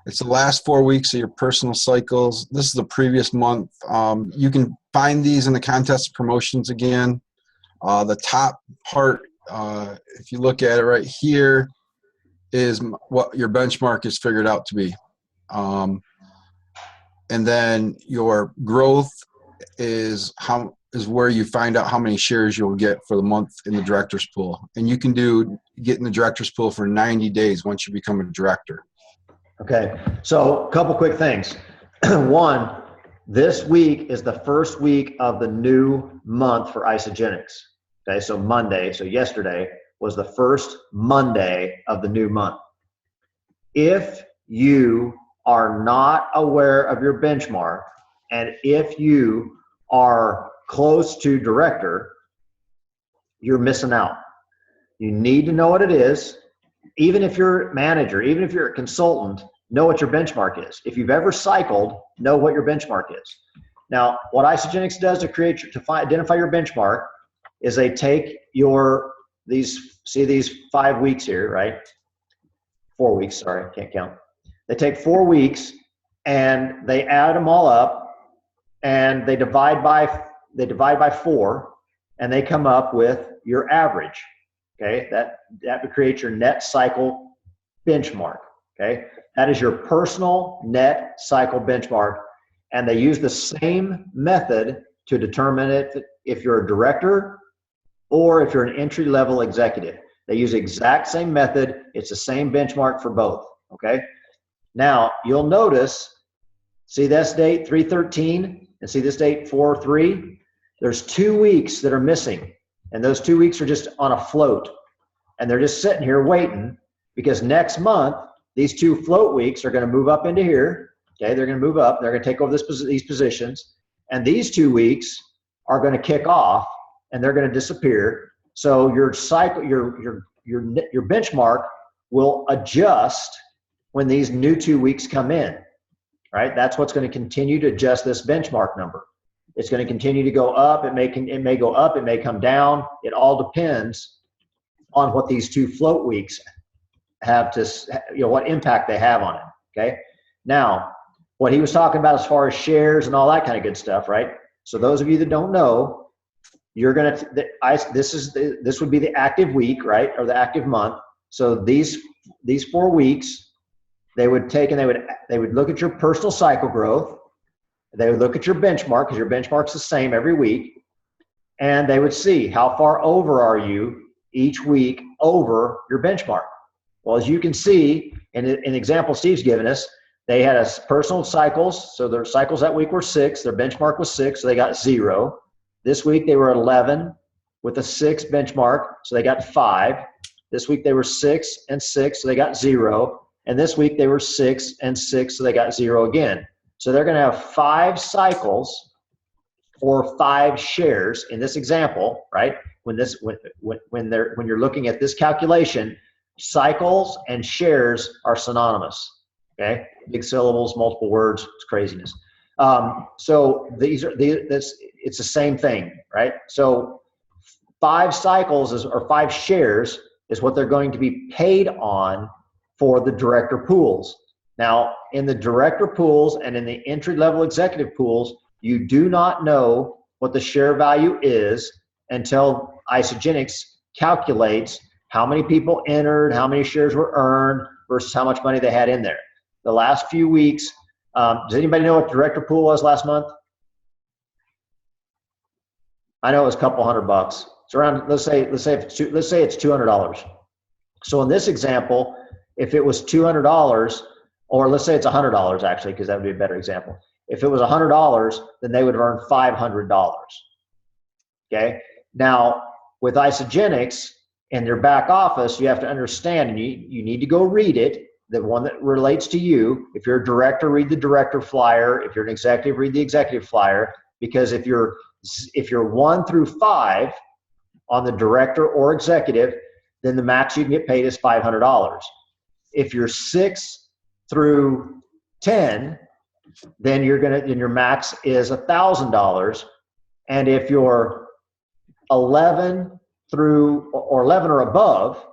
It's the last 4 weeks of your personal cycles. This is the previous month. You can find these in the contest promotions again. The top part, if you look at it right here, is what your benchmark is figured out to be. And then your growth is where you find out how many shares you'll get for the month in the director's pool. And you can get in the director's pool for 90 days once you become a director. Okay, so a couple quick things. One, this week is the first week of the new month for Isogenics. Okay, so yesterday was the first Monday of the new month. If you are not aware of your benchmark, and if you are close to director, you're missing out. You need to know what it is. Even if you're a manager, even if you're a consultant, know what your benchmark is. If you've ever cycled, know what your benchmark is. Now, what Isogenics does to identify your benchmark is they take these 5 weeks here, right? 4 weeks, sorry, can't count. They take 4 weeks and they add them all up and they divide by 4 and they come up with your average. Okay, that creates your net cycle benchmark. Okay, that is your personal net cycle benchmark, and they use the same method to determine it if you're a director or if you're an entry-level executive. They use the exact same method. It's the same benchmark for both. Okay, now you'll notice, see this date 3/13 and see this date 4/3. There's 2 weeks that are missing. And those 2 weeks are just on a float. And they're just sitting here waiting because next month, these 2 float weeks are going to move up into here. Okay, they're going to move up. They're going to take over these positions. And these 2 weeks are going to kick off and they're going to disappear. So your cycle, your benchmark will adjust when these new 2 weeks come in, right? That's what's going to continue to adjust this benchmark number. It's going to continue to go up. It may go up. It may come down. It all depends on what these 2 float weeks have to, what impact they have on it. Okay. Now, what he was talking about as far as shares and all that kind of good stuff, right? So those of you that don't know, you're going to, this would be the active week, right? Or the active month. So these 4 weeks, they would take and they would look at your personal cycle growth. They would look at your benchmark because your benchmark's the same every week. And they would see how far over are you each week over your benchmark. Well, as you can see in the example Steve's given us, they had a personal cycles. So their cycles that week were 6. Their benchmark was 6, so they got 0. This week they were 11 with a 6 benchmark, so they got 5. This week they were 6 and 6, so they got 0. And this week they were 6 and 6, so they got 0 again. So they're going to have 5 cycles or 5 shares in this example, right? When you're looking at this calculation, cycles and shares are synonymous. Okay, big syllables, multiple words, it's craziness. So it's the same thing, right? So 5 cycles or 5 shares is what they're going to be paid on for the director pools. Now, in the director pools and in the entry-level executive pools, you do not know what the share value is until Isogenics calculates how many people entered, how many shares were earned versus how much money they had in there. The last few weeks, does anybody know what the director pool was last month? I know it was a couple $100. It's around, let's say it's $200. So in this example, if it was $200, or let's say it's $100 actually, because that would be a better example. If it was $100, then they would earn $500. Okay. Now with Isogenics and their back office, you have to understand, and you need to go read it, the one that relates to you. If you're a director, read the director flyer. If you're an executive, read the executive flyer. Because if you're 1 through 5 on the director or executive, then the max you can get paid is $500. If you're 6 through 10, then your max is $1,000. And if you're 11 or above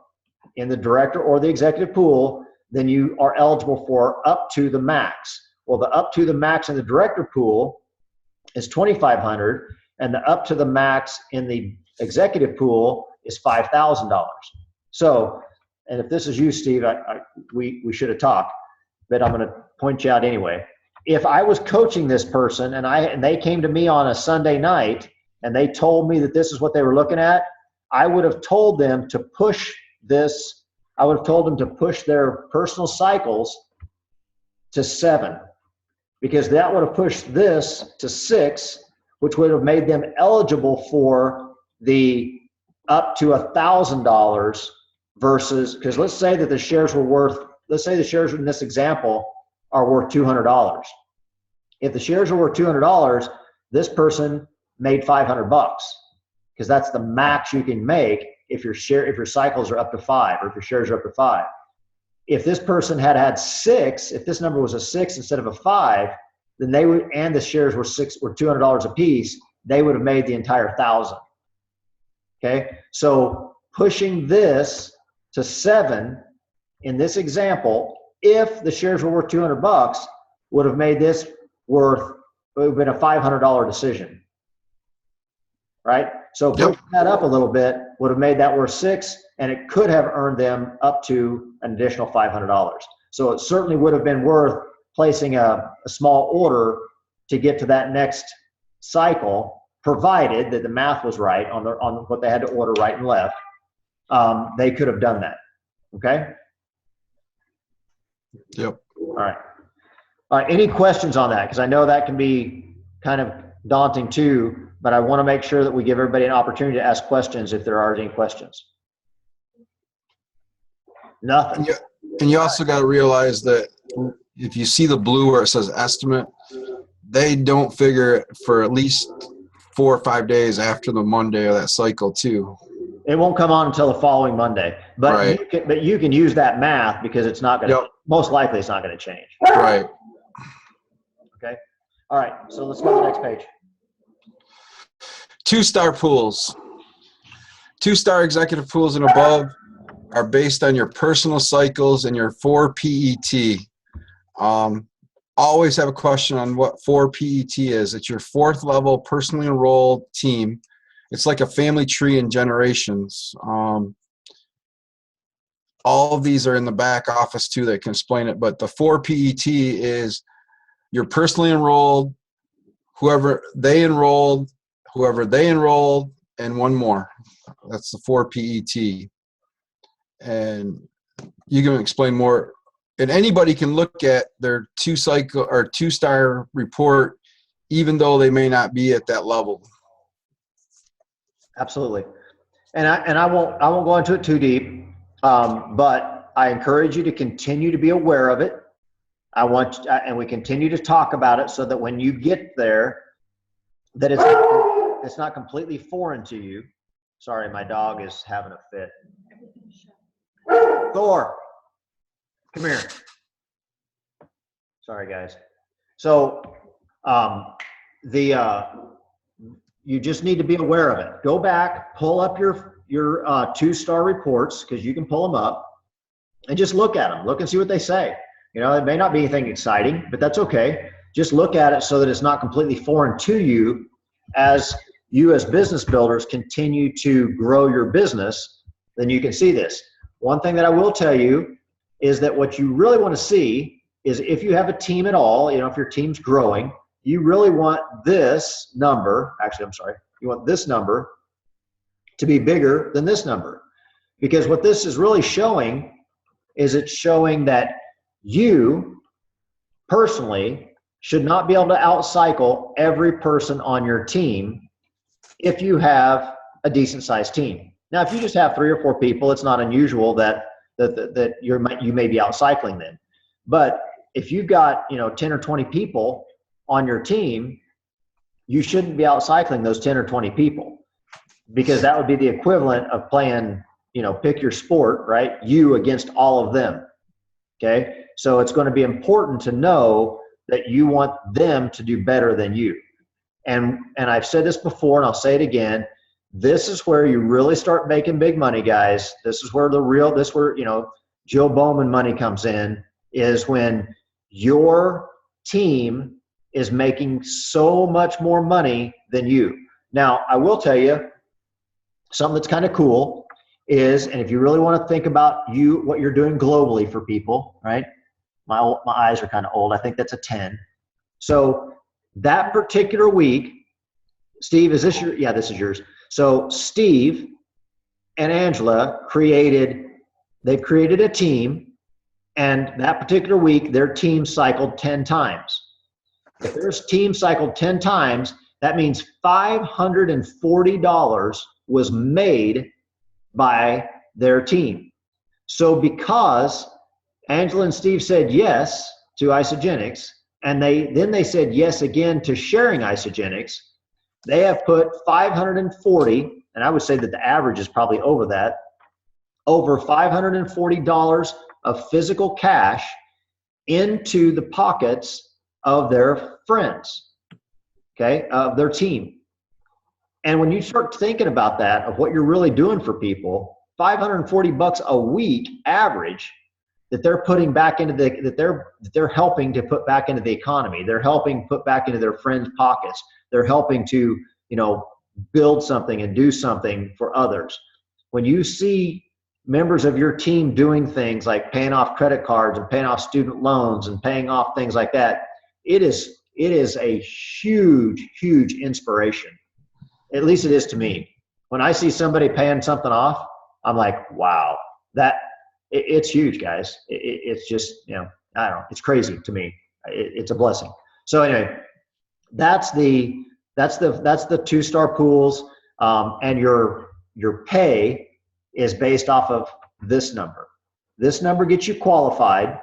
in the director or the executive pool, then you are eligible for up to the max. Well, the up to the max in the director pool is $2,500, and the up to the max in the executive pool is $5,000. So, and if this is you, Steve, we should have talked, but I'm going to point you out anyway. If I was coaching this person and they came to me on a Sunday night and they told me that this is what they were looking at, I would have told them to push this. I would have told them to push their personal cycles to 7, because that would have pushed this to 6, which would have made them eligible for the up to $1,000 versus, because let's say that the shares in this example are worth $200. If the shares are worth $200, this person made $500, because that's the max you can make if your cycles are up to 5, or if your shares are up to 5. If this person had 6, if this number was a 6 instead of a 5, then they would, and the shares were $200 a piece, they would have made the entire 1,000. Okay, so pushing this to 7 in this example, if the shares were worth $200, would have made this it would have been a $500 decision, right? So pushing that up a little bit would have made that worth 6, and it could have earned them up to an additional $500. So it certainly would have been worth placing a small order to get to that next cycle, provided that the math was right on what they had to order right and left. They could have done that. Okay. Yep. All right. Any questions on that? Because I know that can be kind of daunting too, but I want to make sure that we give everybody an opportunity to ask questions if there are any questions. Nothing. And you also got to realize that if you see the blue where it says estimate, they don't figure it for at least 4 or 5 days after the Monday of that cycle too. It won't come on until the following Monday, but right. you can use that math, because it's not going to, most likely it's not going to change. Right. Okay. All right. So let's go to the next page. 2-star pools. 2-star executive pools and above are based on your personal cycles and your 4 PET. Always have a question on what 4 PET is. It's your 4th level personally enrolled team. It's like a family tree in generations. All of these are in the back office too that can explain it, but the 4 PET is your personally enrolled, whoever they enrolled, and one more. That's the 4 PET. And you can explain more. And anybody can look at their 2-star report, even though they may not be at that level. Absolutely. And I won't go into it too deep, but I encourage you to continue to be aware of it. And we continue to talk about it so that when you get there, that it's not completely foreign to you. Sorry, my dog is having a fit. Thor, come here. Sorry, guys. So you just need to be aware of it. Go back, pull up your 2-star reports, because you can pull them up, and just look at them. Look and see what they say. You know, it may not be anything exciting, but that's okay. Just look at it so that it's not completely foreign to you as business builders continue to grow your business. Then you can see this. One thing that I will tell you is that what you really want to see is, if you have a team at all, you know, if your team's growing, you really want this number, you want this number to be bigger than this number. Because what this is really showing is it's showing that you personally should not be able to outcycle every person on your team if you have a decent sized team. Now, if you just have 3 or 4 people, it's not unusual that you may be out cycling them. But if you've got 10 or 20 people on your team, you shouldn't be out cycling those 10 or 20 people, because that would be the equivalent of playing, pick your sport, right? You against all of them. Okay. So it's going to be important to know that you want them to do better than you. And I've said this before, and I'll say it again. This is where you really start making big money, guys. This is where Joe Bowman money comes in, is when your team is making so much more money than you. Now, I will tell you something that's kind of cool is, and if you really want to think about what you're doing globally for people, right? My eyes are kind of old. I think that's a 10. So that particular week, Steve, is this yeah, this is yours. So Steve and Angela created a team, and that particular week, their team cycled 10 times. If their team cycled 10 times, that means $540 was made by their team. So because Angela and Steve said yes to Isogenics, and they said yes again to sharing Isogenics, they have put $540, and I would say that the average is probably over that, over $540 of physical cash into the pockets of their friends, okay, of their team. And when you start thinking about that, of what you're really doing for people, $540 a week average that they're putting back into that they're helping to put back into the economy. They're helping put back into their friends' pockets. They're helping to, build something and do something for others. When you see members of your team doing things like paying off credit cards and paying off student loans and paying off things like that, it is a huge, huge inspiration. At least it is to me. When I see somebody paying something off, I'm like, wow, it's huge, guys. It's just, I don't know, it's crazy to me. It's a blessing. So anyway, that's the 2-star pools, and your pay is based off of this number. This number gets you qualified,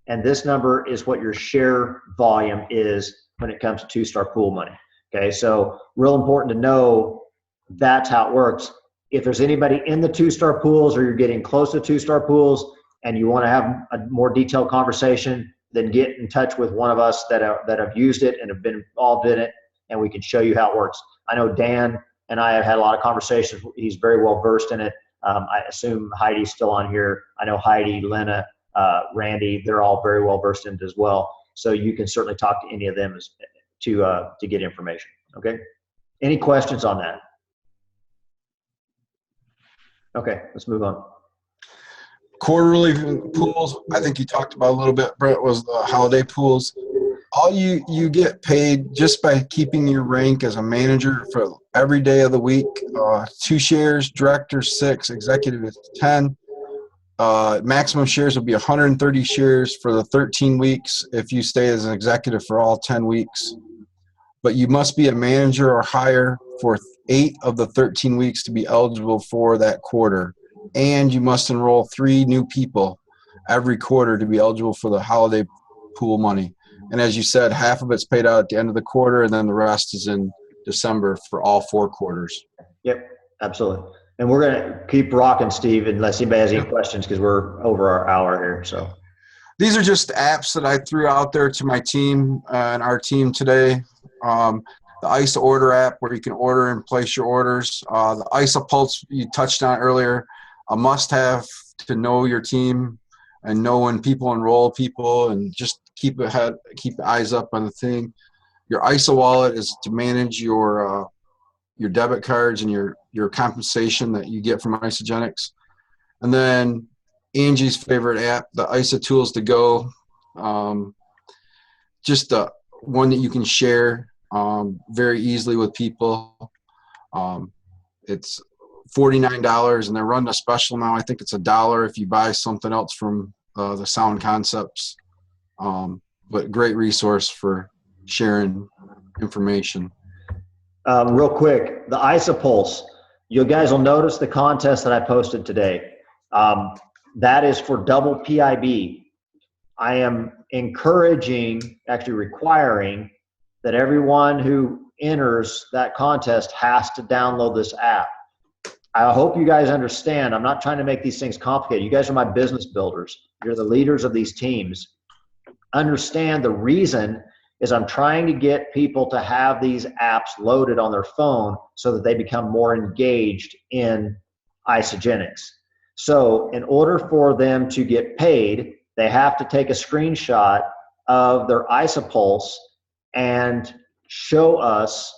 and this number is what your share volume is when it comes to 2-star pool money. Okay, so real important to know that's how it works. If there's anybody in the 2-star pools, or you're getting close to 2-star pools and you want to have a more detailed conversation, then get in touch with one of us that have used it and have been involved in it, and we can show you how it works. I know Dan and I have had a lot of conversations. He's very well versed in it. I assume Heidi's still on here. I know Heidi, Lena, Randy, they're all very well versed in it as well. So you can certainly talk to any of them to get information. Okay. Any questions on that? Okay, let's move on. Quarterly pools, I think you talked about a little bit, Brent, was the holiday pools. All you get paid just by keeping your rank as a manager for every day of the week. 2 shares, director 6, executive is 10. Maximum shares will be 130 shares for the 13 weeks if you stay as an executive for all 10 weeks. But you must be a manager or higher for 8 of the 13 weeks to be eligible for that quarter. And you must enroll 3 new people every quarter to be eligible for the holiday pool money. And as you said, half of it's paid out at the end of the quarter, and then the rest is in December for all 4 quarters. Yep, absolutely. And we're going to keep rocking, Steve, unless anybody has any questions, because we're over our hour here. So these are just apps that I threw out there to my team and our team today. The ISA order app, where you can order and place your orders. The ISA Pulse you touched on earlier, a must-have to know your team and know when people enroll people, and just keep eyes up on the thing. Your ISA wallet is to manage your debit cards and your compensation that you get from Isogenics. And then Angie's favorite app, the ISA Tools to Go, just one that you can share very easily with people. It's $49, and they're running a special now. I think it's $1 if you buy something else from the Sound Concepts. But great resource for sharing information. Real quick, the Isopulse. You guys will notice the contest that I posted today. That is for double PIB. I am encouraging, actually requiring, that everyone who enters that contest has to download this app. I hope you guys understand. I'm not trying to make these things complicated. You guys are my business builders. You're the leaders of these teams. Understand the reason is I'm trying to get people to have these apps loaded on their phone so that they become more engaged in Isogenics. So in order for them to get paid, they have to take a screenshot of their Isopulse and show us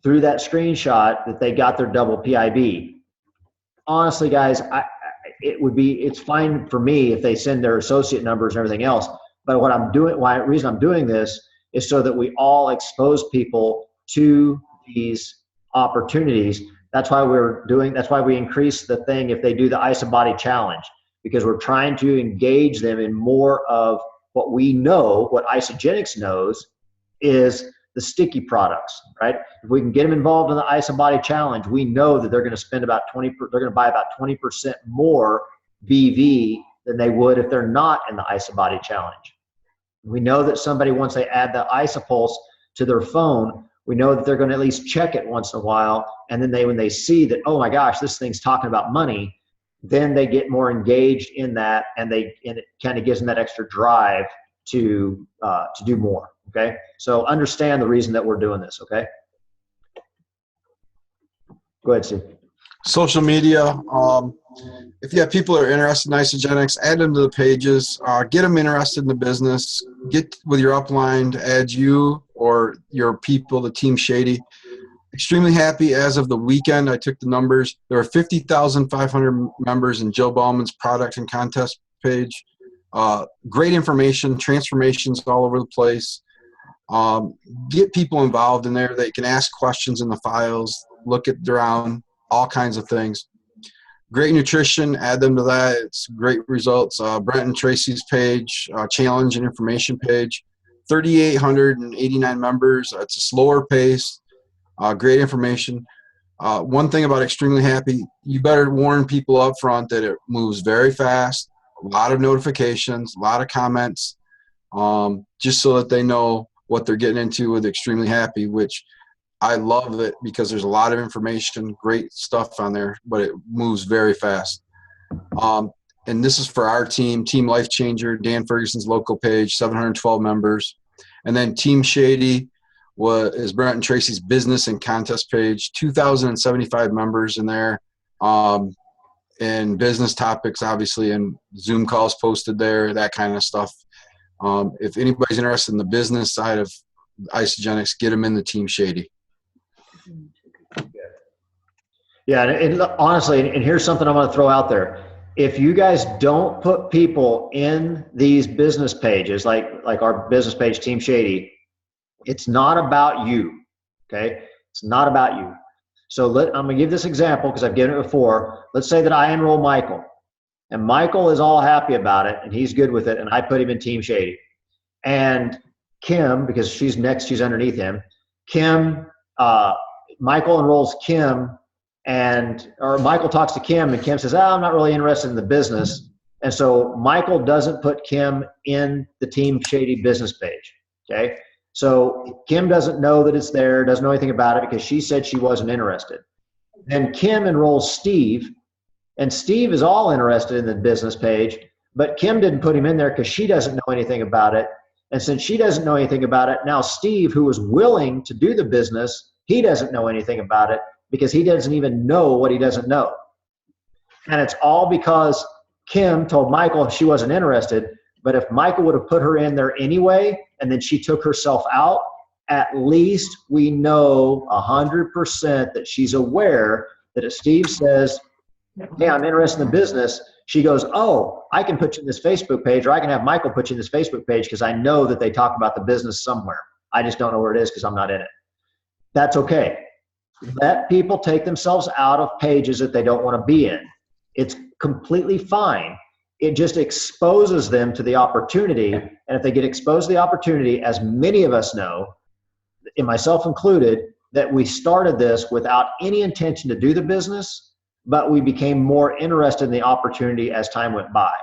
through that screenshot that they got their double PIB. Honestly, guys, it's fine for me if they send their associate numbers and everything else. But what I'm doing, reason I'm doing this is so that we all expose people to these opportunities. That's why we increase the thing if they do the Isobody challenge, because we're trying to engage them in more of what we know, what Isogenics knows is the sticky products, right? If we can get them involved in the Isobody challenge, we know that they're going to spend they're going to buy about 20% more BV than they would if they're not in the Isobody challenge. We know that somebody, once they add the Isopulse to their phone, we know that they're going to at least check it once in a while. And then when they see that, oh my gosh, this thing's talking about money, then they get more engaged in that, and it kind of gives them that extra drive to do more. Okay, so understand the reason that we're doing this. Okay, go ahead, Steve. Social media. If you have people that are interested in Isogenics, add them to the pages. Get them interested in the business. Get with your upline to add you or your people, the Team Shady. Extremely happy as of the weekend. I took the numbers. There are 50,500 members in Joe Bauman's product and contest page. Great information, transformations all over the place. Get people involved in there. They can ask questions in the files, look at around, all kinds of things. Great nutrition, add them to that. It's great results. Brent and Tracy's page, challenge and information page, 3,889 members. It's a slower pace, great information. One thing about Extremely Happy, you better warn people up front that it moves very fast, a lot of notifications, a lot of comments, just so that they know what they're getting into with Extremely Happy, which I love it because there's a lot of information, great stuff on there, but it moves very fast. And this is for our team, Team Life Changer, Dan Ferguson's local page, 712 members. And then Team Shady is Brent and Tracy's business and contest page, 2,075 members in there. And business topics, obviously, and Zoom calls posted there, that kind of stuff. If anybody's interested in the business side of Isogenics, get them in the Team Shady. Yeah, and honestly, and here's something I'm going to throw out there. If you guys don't put people in these business pages, like our business page, Team Shady, it's not about you, okay? It's not about you. So I'm going to give this example because I've given it before. Let's say that I enroll Michael, and Michael is all happy about it, and he's good with it, and I put him in Team Shady. And Kim, because she's underneath him, Michael enrolls Kim, or Michael talks to Kim, and Kim says, I'm not really interested in the business. And so Michael doesn't put Kim in the Team Shady business page, okay? So Kim doesn't know that it's there, doesn't know anything about it because she said she wasn't interested. Then Kim enrolls Steve, and Steve is all interested in the business page, but Kim didn't put him in there because she doesn't know anything about it. And since she doesn't know anything about it, now Steve, who was willing to do the business, he doesn't know anything about it because he doesn't even know what he doesn't know. And it's all because Kim told Michael she wasn't interested, but if Michael would have put her in there anyway, and then she took herself out, at least we know 100% that she's aware that if Steve says, hey, I'm interested in the business, she goes, oh, I can put you in this Facebook page, or I can have Michael put you in this Facebook page because I know that they talk about the business somewhere. I just don't know where it is because I'm not in it. That's okay. Let people take themselves out of pages that they don't want to be in. It's completely fine. It just exposes them to the opportunity. And if they get exposed to the opportunity, as many of us know, and myself included, that we started this without any intention to do the business, but we became more interested in the opportunity as time went by.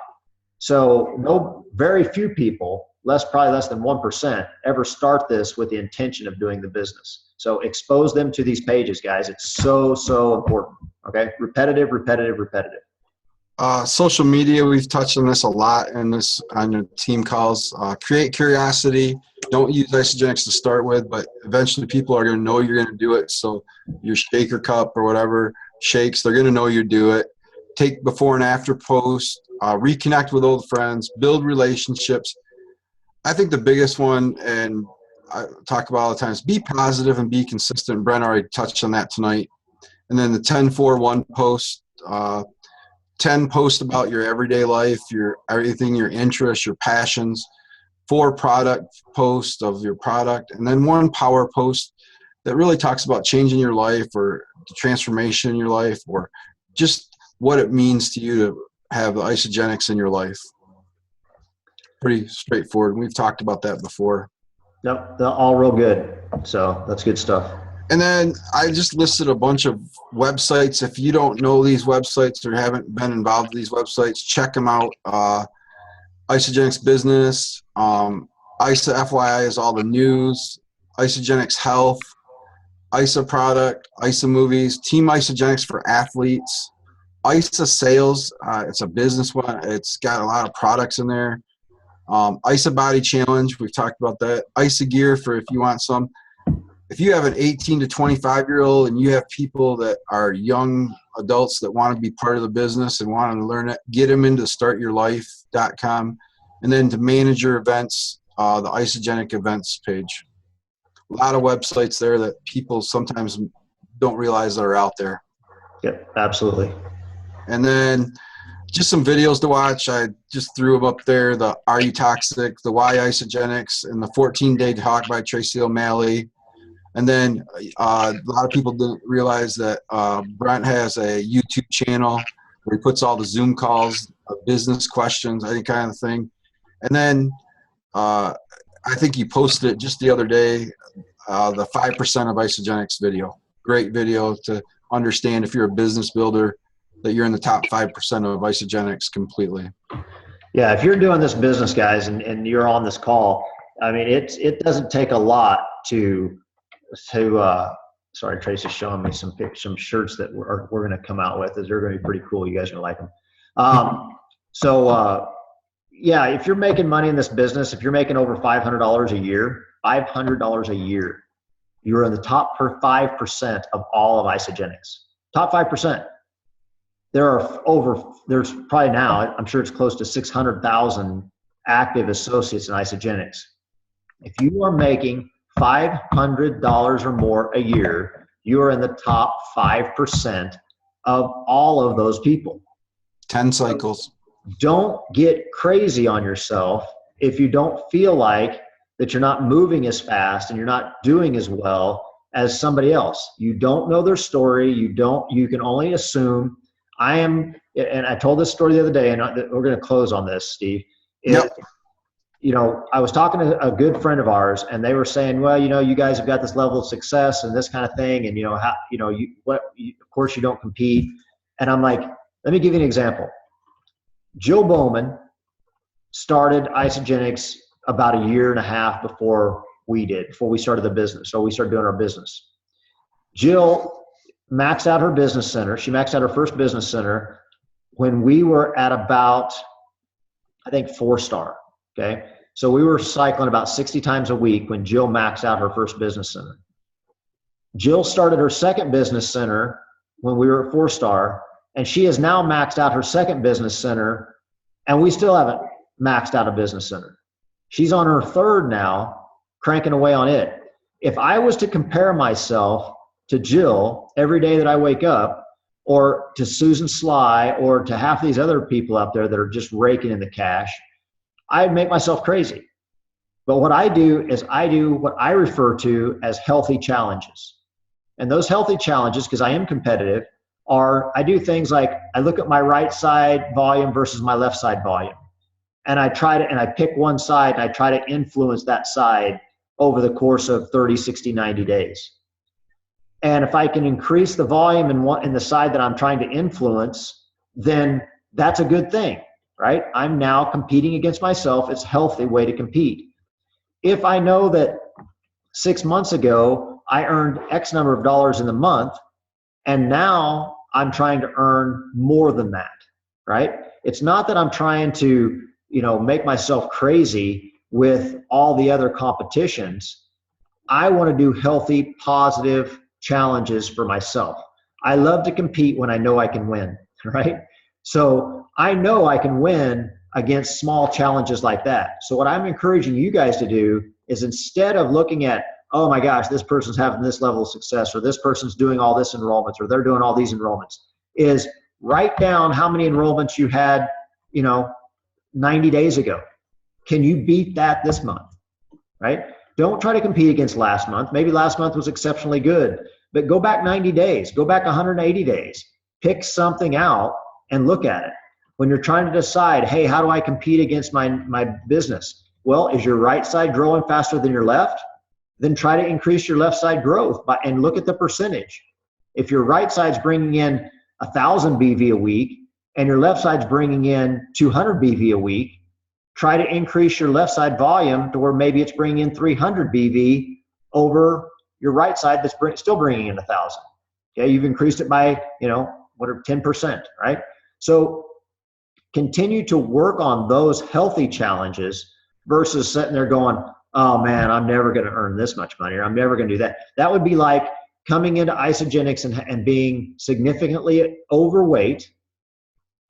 So very few people, probably less than 1%, ever start this with the intention of doing the business. So expose them to these pages, guys. It's so, so important. Okay. Repetitive, repetitive, repetitive. Social media, we've touched on this a lot on the team calls. Create curiosity. Don't use Isogenics to start with, but eventually people are going to know you're going to do it. So your shaker cup or whatever shakes, they're going to know you do it. Take before and after post. Reconnect with old friends. Build relationships. I think the biggest one, and I talk about all the time, is be positive and be consistent. Brent already touched on that tonight. And then the 10-4-1 post. 10 posts about your everyday life, your everything, your interests, your passions, 4 product posts of your product, and then 1 power post that really talks about changing your life or the transformation in your life or just what it means to you to have the Isogenics in your life. Pretty straightforward. We've talked about that before. Yep, they're all real good. So that's good stuff. And then I just listed a bunch of websites. If you don't know these websites or haven't been involved in these websites, check them out. Isogenics Business, ISA FYI is all the news, Isogenics Health, ISA Product, ISA Movies, Team Isogenics for Athletes, ISA Sales, it's a business one. It's got a lot of products in there. ISA Body Challenge, we've talked about that. ISA Gear for if you want some. If you have an 18 to 25-year-old and you have people that are young adults that want to be part of the business and want to learn it, get them into startyourlife.com. And then to manage your events, the Isogenic events page. A lot of websites there that people sometimes don't realize that are out there. Yep, absolutely. And then just some videos to watch. I just threw them up there. The Are You Toxic, the Why Isogenics, and the 14-Day Talk by Tracy O'Malley. And then a lot of people didn't realize that Brent has a YouTube channel where he puts all the Zoom calls, business questions, any kind of thing. And then I think he posted it just the other day, the 5% of Isogenics video. Great video to understand if you're a business builder that you're in the top 5% of Isogenics completely. Yeah, if you're doing this business, guys, and you're on this call, I mean, it doesn't take a lot to sorry, Tracy's showing me some shirts that we're going to come out with. They're going to be pretty cool. You guys are going to like them. Yeah, if you're making money in this business, if you're making over $500 a year, you're in the top 5% of all of Isogenics. Top 5%. There's probably now, I'm sure it's close to 600,000 active associates in Isogenics. If you are making $500 or more a year, you are in the top 5% of all of those people. 10 cycles. Don't get crazy on yourself if you don't feel like that you're not moving as fast and you're not doing as well as somebody else. You don't know their story. You can only assume. And I told this story the other day, and we're going to close on this, Steve. Yep. I was talking to a good friend of ours, and they were saying, well, you guys have got this level of success and this kind of thing, and of course you don't compete. And I'm like, let me give you an example. Jill Bowman started Isogenics about a year and a half before we started the business, or we started doing our business. Jill maxed out her business center. She maxed out her first business center when we were at about, I think, 4-star. Okay. So we were cycling about 60 times a week when Jill maxed out her first business center. Jill started her second business center when we were at 4-star, and she has now maxed out her second business center, and we still haven't maxed out a business center. She's on her third now, cranking away on it. If I was to compare myself to Jill every day that I wake up, or to Susan Sly, or to half these other people out there that are just raking in the cash, I'd make myself crazy. But what I do is I do what I refer to as healthy challenges. And those healthy challenges, because I am competitive, I do things like I look at my right side volume versus my left side volume. And I pick one side and I try to influence that side over the course of 30, 60, 90 days. And if I can increase the volume in the side that I'm trying to influence, then that's a good thing, right? I'm now competing against myself. It's a healthy way to compete. If I know that 6 months ago, I earned X number of dollars in the month, and now I'm trying to earn more than that, right? It's not that I'm trying to, make myself crazy with all the other competitions. I want to do healthy, positive challenges for myself. I love to compete when I know I can win, right? So I know I can win against small challenges like that. So what I'm encouraging you guys to do is, instead of looking at, oh my gosh, this person's having this level of success, or this person's doing all this enrollments, or they're doing all these enrollments, is write down how many enrollments you had, 90 days ago. Can you beat that this month, right? Don't try to compete against last month. Maybe last month was exceptionally good, but go back 90 days, go back 180 days, pick something out and look at it. When you're trying to decide, hey, how do I compete against my business? Well, is your right side growing faster than your left? Then try to increase your left side growth and look at the percentage. If your right side's bringing in 1,000 BV a week and your left side's bringing in 200 BV a week, try to increase your left side volume to where maybe it's bringing in 300 BV over your right side that's still bringing in 1,000. Okay, you've increased it by, 10%, right? So continue to work on those healthy challenges versus sitting there going, oh man, I'm never going to earn this much money, or I'm never going to do that. That would be like coming into Isagenix and being significantly overweight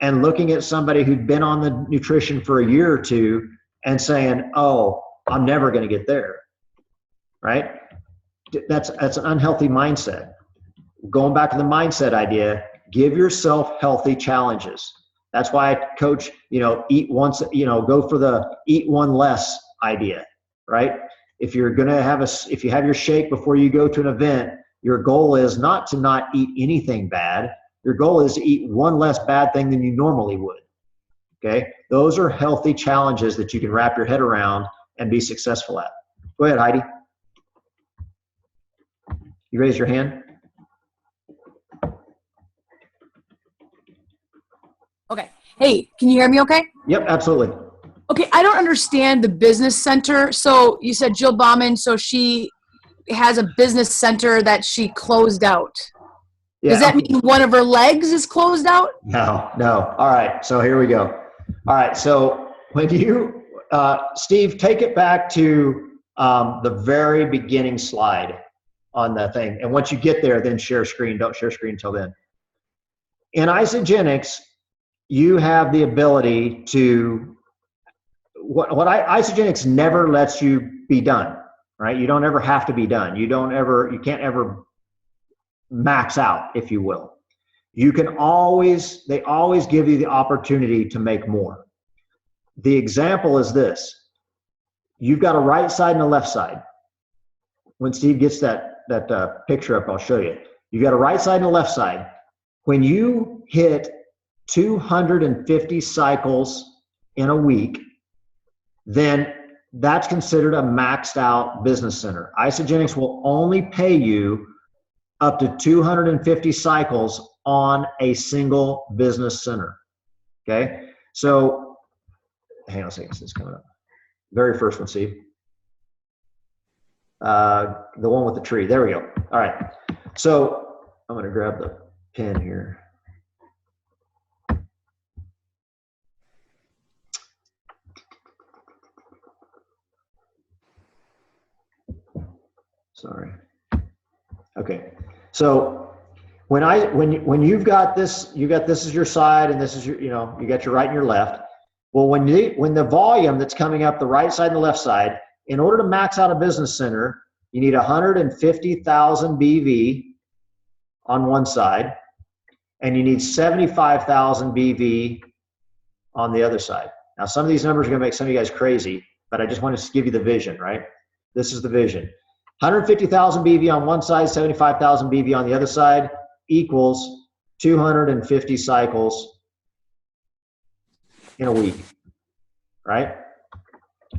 and looking at somebody who'd been on the nutrition for a year or two and saying, oh, I'm never going to get there, right? That's an unhealthy mindset. Going back to the mindset idea, give yourself healthy challenges. That's why I coach, eat once, go for the eat one less idea, right? If you're going to if you have your shake before you go to an event, your goal is not to not eat anything bad. Your goal is to eat one less bad thing than you normally would. Okay? Those are healthy challenges that you can wrap your head around and be successful at. Go ahead, Heidi. You raised your hand? Okay. Hey, can you hear me okay? Yep, absolutely. Okay, I don't understand the business center. So you said Jill Bauman, so she has a business center that she closed out. Yeah. Does that mean one of her legs is closed out? No. All right, so here we go. All right, so when you, Steve, take it back to the very beginning slide on the thing. And once you get there, then share screen. Don't share screen until then. In Isagenix, you have the ability to, Isagenix never lets you be done, right? You don't ever have to be done. You can't ever max out, if you will. They always give you the opportunity to make more. The example is this. You've got a right side and a left side. When Steve gets that picture up, I'll show you. You got a right side and a left side. When you hit 250 cycles in a week, then that's considered a maxed out business center. Isagenix will only pay you up to 250 cycles on a single business center. Okay, so hang on a second, this is coming up. Very first one, Steve. The one with the tree. There we go. All right. So I'm going to grab the pen here. Sorry. Okay. So when you've got this, this is your side and this is your, you got your right and your left. Well, when the volume that's coming up the right side and the left side, in order to max out a business center, you need 150,000 BV on one side, and you need 75,000 BV on the other side. Now, some of these numbers are going to make some of you guys crazy, but I just want to give you the vision, right? This is the vision. 150,000 BV on one side, 75,000 BV on the other side equals 250 cycles in a week, right?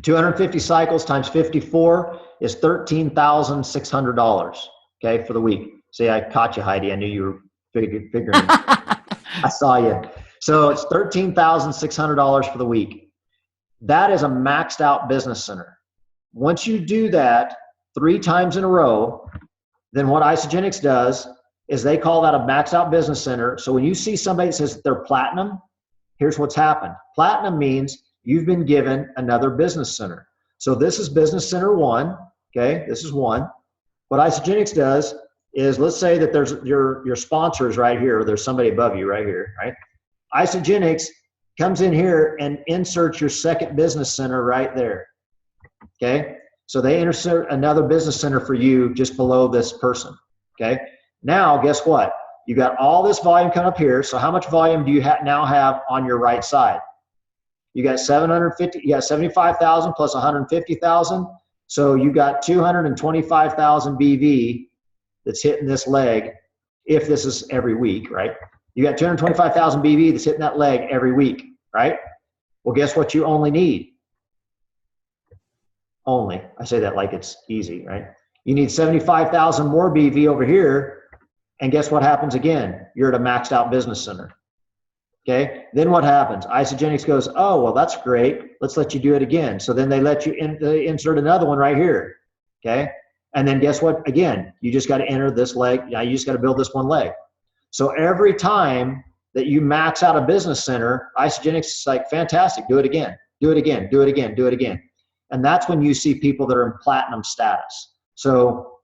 250 cycles times 54 is $13,600, okay, for the week. See, I caught you, Heidi. I knew you were figuring. I saw you. So it's $13,600 for the week. That is a maxed out business center. Once you do that 3 times in a row, then what Isagenix does is they call that a maxed out business center. So when you see somebody that says they're platinum, here's what's happened. Platinum means you've been given another business center. So this is business center 1. Okay, this is 1. What Isagenix does is, let's say that there's your sponsors right here. There's somebody above you right here, right? Isagenix comes in here and inserts your second business center right there. Okay, so they insert another business center for you just below this person. Okay, now guess what? You got all this volume coming up here. So how much volume do you now have on your right side? You got 750. You got 75,000 plus 150,000. So you got 225,000 BV that's hitting this leg. If this is every week, right? You got 225,000 BV that's hitting that leg every week, right? Well, guess what you only need? Only, I say that like it's easy, right? You need 75,000 more BV over here, and guess what happens again? You're at a maxed out business center. Okay, then what happens? Isagenix goes, oh, well, that's great. Let's let you do it again. So then they let you insert another one right here. Okay, and then guess what? Again, you just got to enter this leg. Now you just got to build this one leg. So every time that you max out a business center, Isagenix is like, fantastic, do it again, do it again, do it again, do it again. And that's when you see people that are in platinum status. So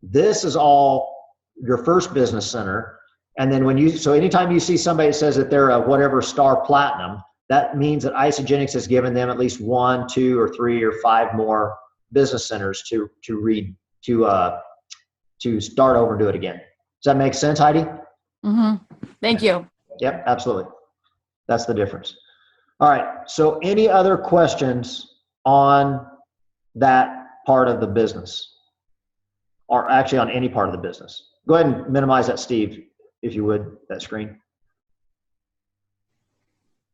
this is all your first business center. And then so anytime you see somebody that says that they're a whatever star platinum, that means that Isagenix has given them at least 1, 2, or 3, or 5 more business centers to start over and do it again. Does that make sense, Heidi? Mm-hmm. Thank you. Yep, absolutely. That's the difference. All right. So any other questions on that part of the business, or actually on any part of the business? Go ahead and minimize that, Steve, if you would, that screen.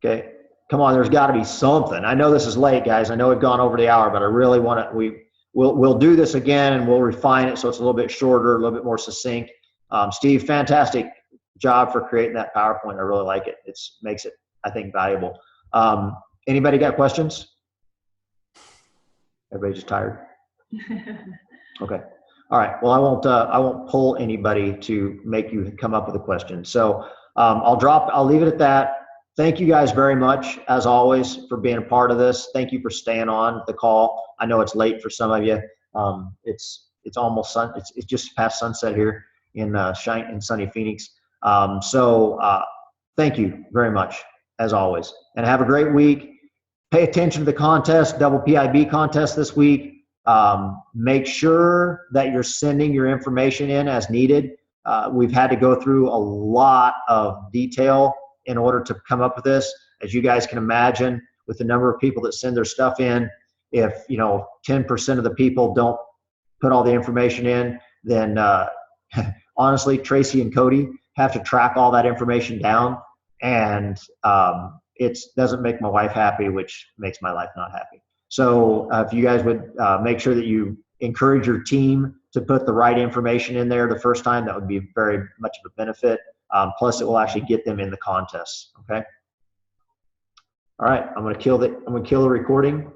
Okay, come on, there's got to be something. I know this is late, guys. I know we've gone over the hour, but I really want to, we'll do this again and we'll refine it so it's a little bit shorter, a little bit more succinct. Steve, fantastic job for creating that PowerPoint. I really like it. It makes it, I think, valuable. Anybody got questions? Everybody just tired? Okay. All right. Well, I won't pull anybody to make you come up with a question. So I'll leave it at that. Thank you guys very much, as always, for being a part of this. Thank you for staying on the call. I know it's late for some of you. It's almost it's just past sunset here in sunny Phoenix. Thank you very much, as always, and have a great week. Pay attention to the contest, double PIB contest this week. Make sure that you're sending your information in as needed. We've had to go through a lot of detail in order to come up with this. As you guys can imagine, with the number of people that send their stuff in, if 10% of the people don't put all the information in, then honestly, Tracy and Cody have to track all that information down, and it doesn't make my wife happy, which makes my life not happy. So if you guys would make sure that you encourage your team to put the right information in there the first time, that would be very much of a benefit. Plus, it will actually get them in the contest. Okay. All right. I'm going to kill the recording.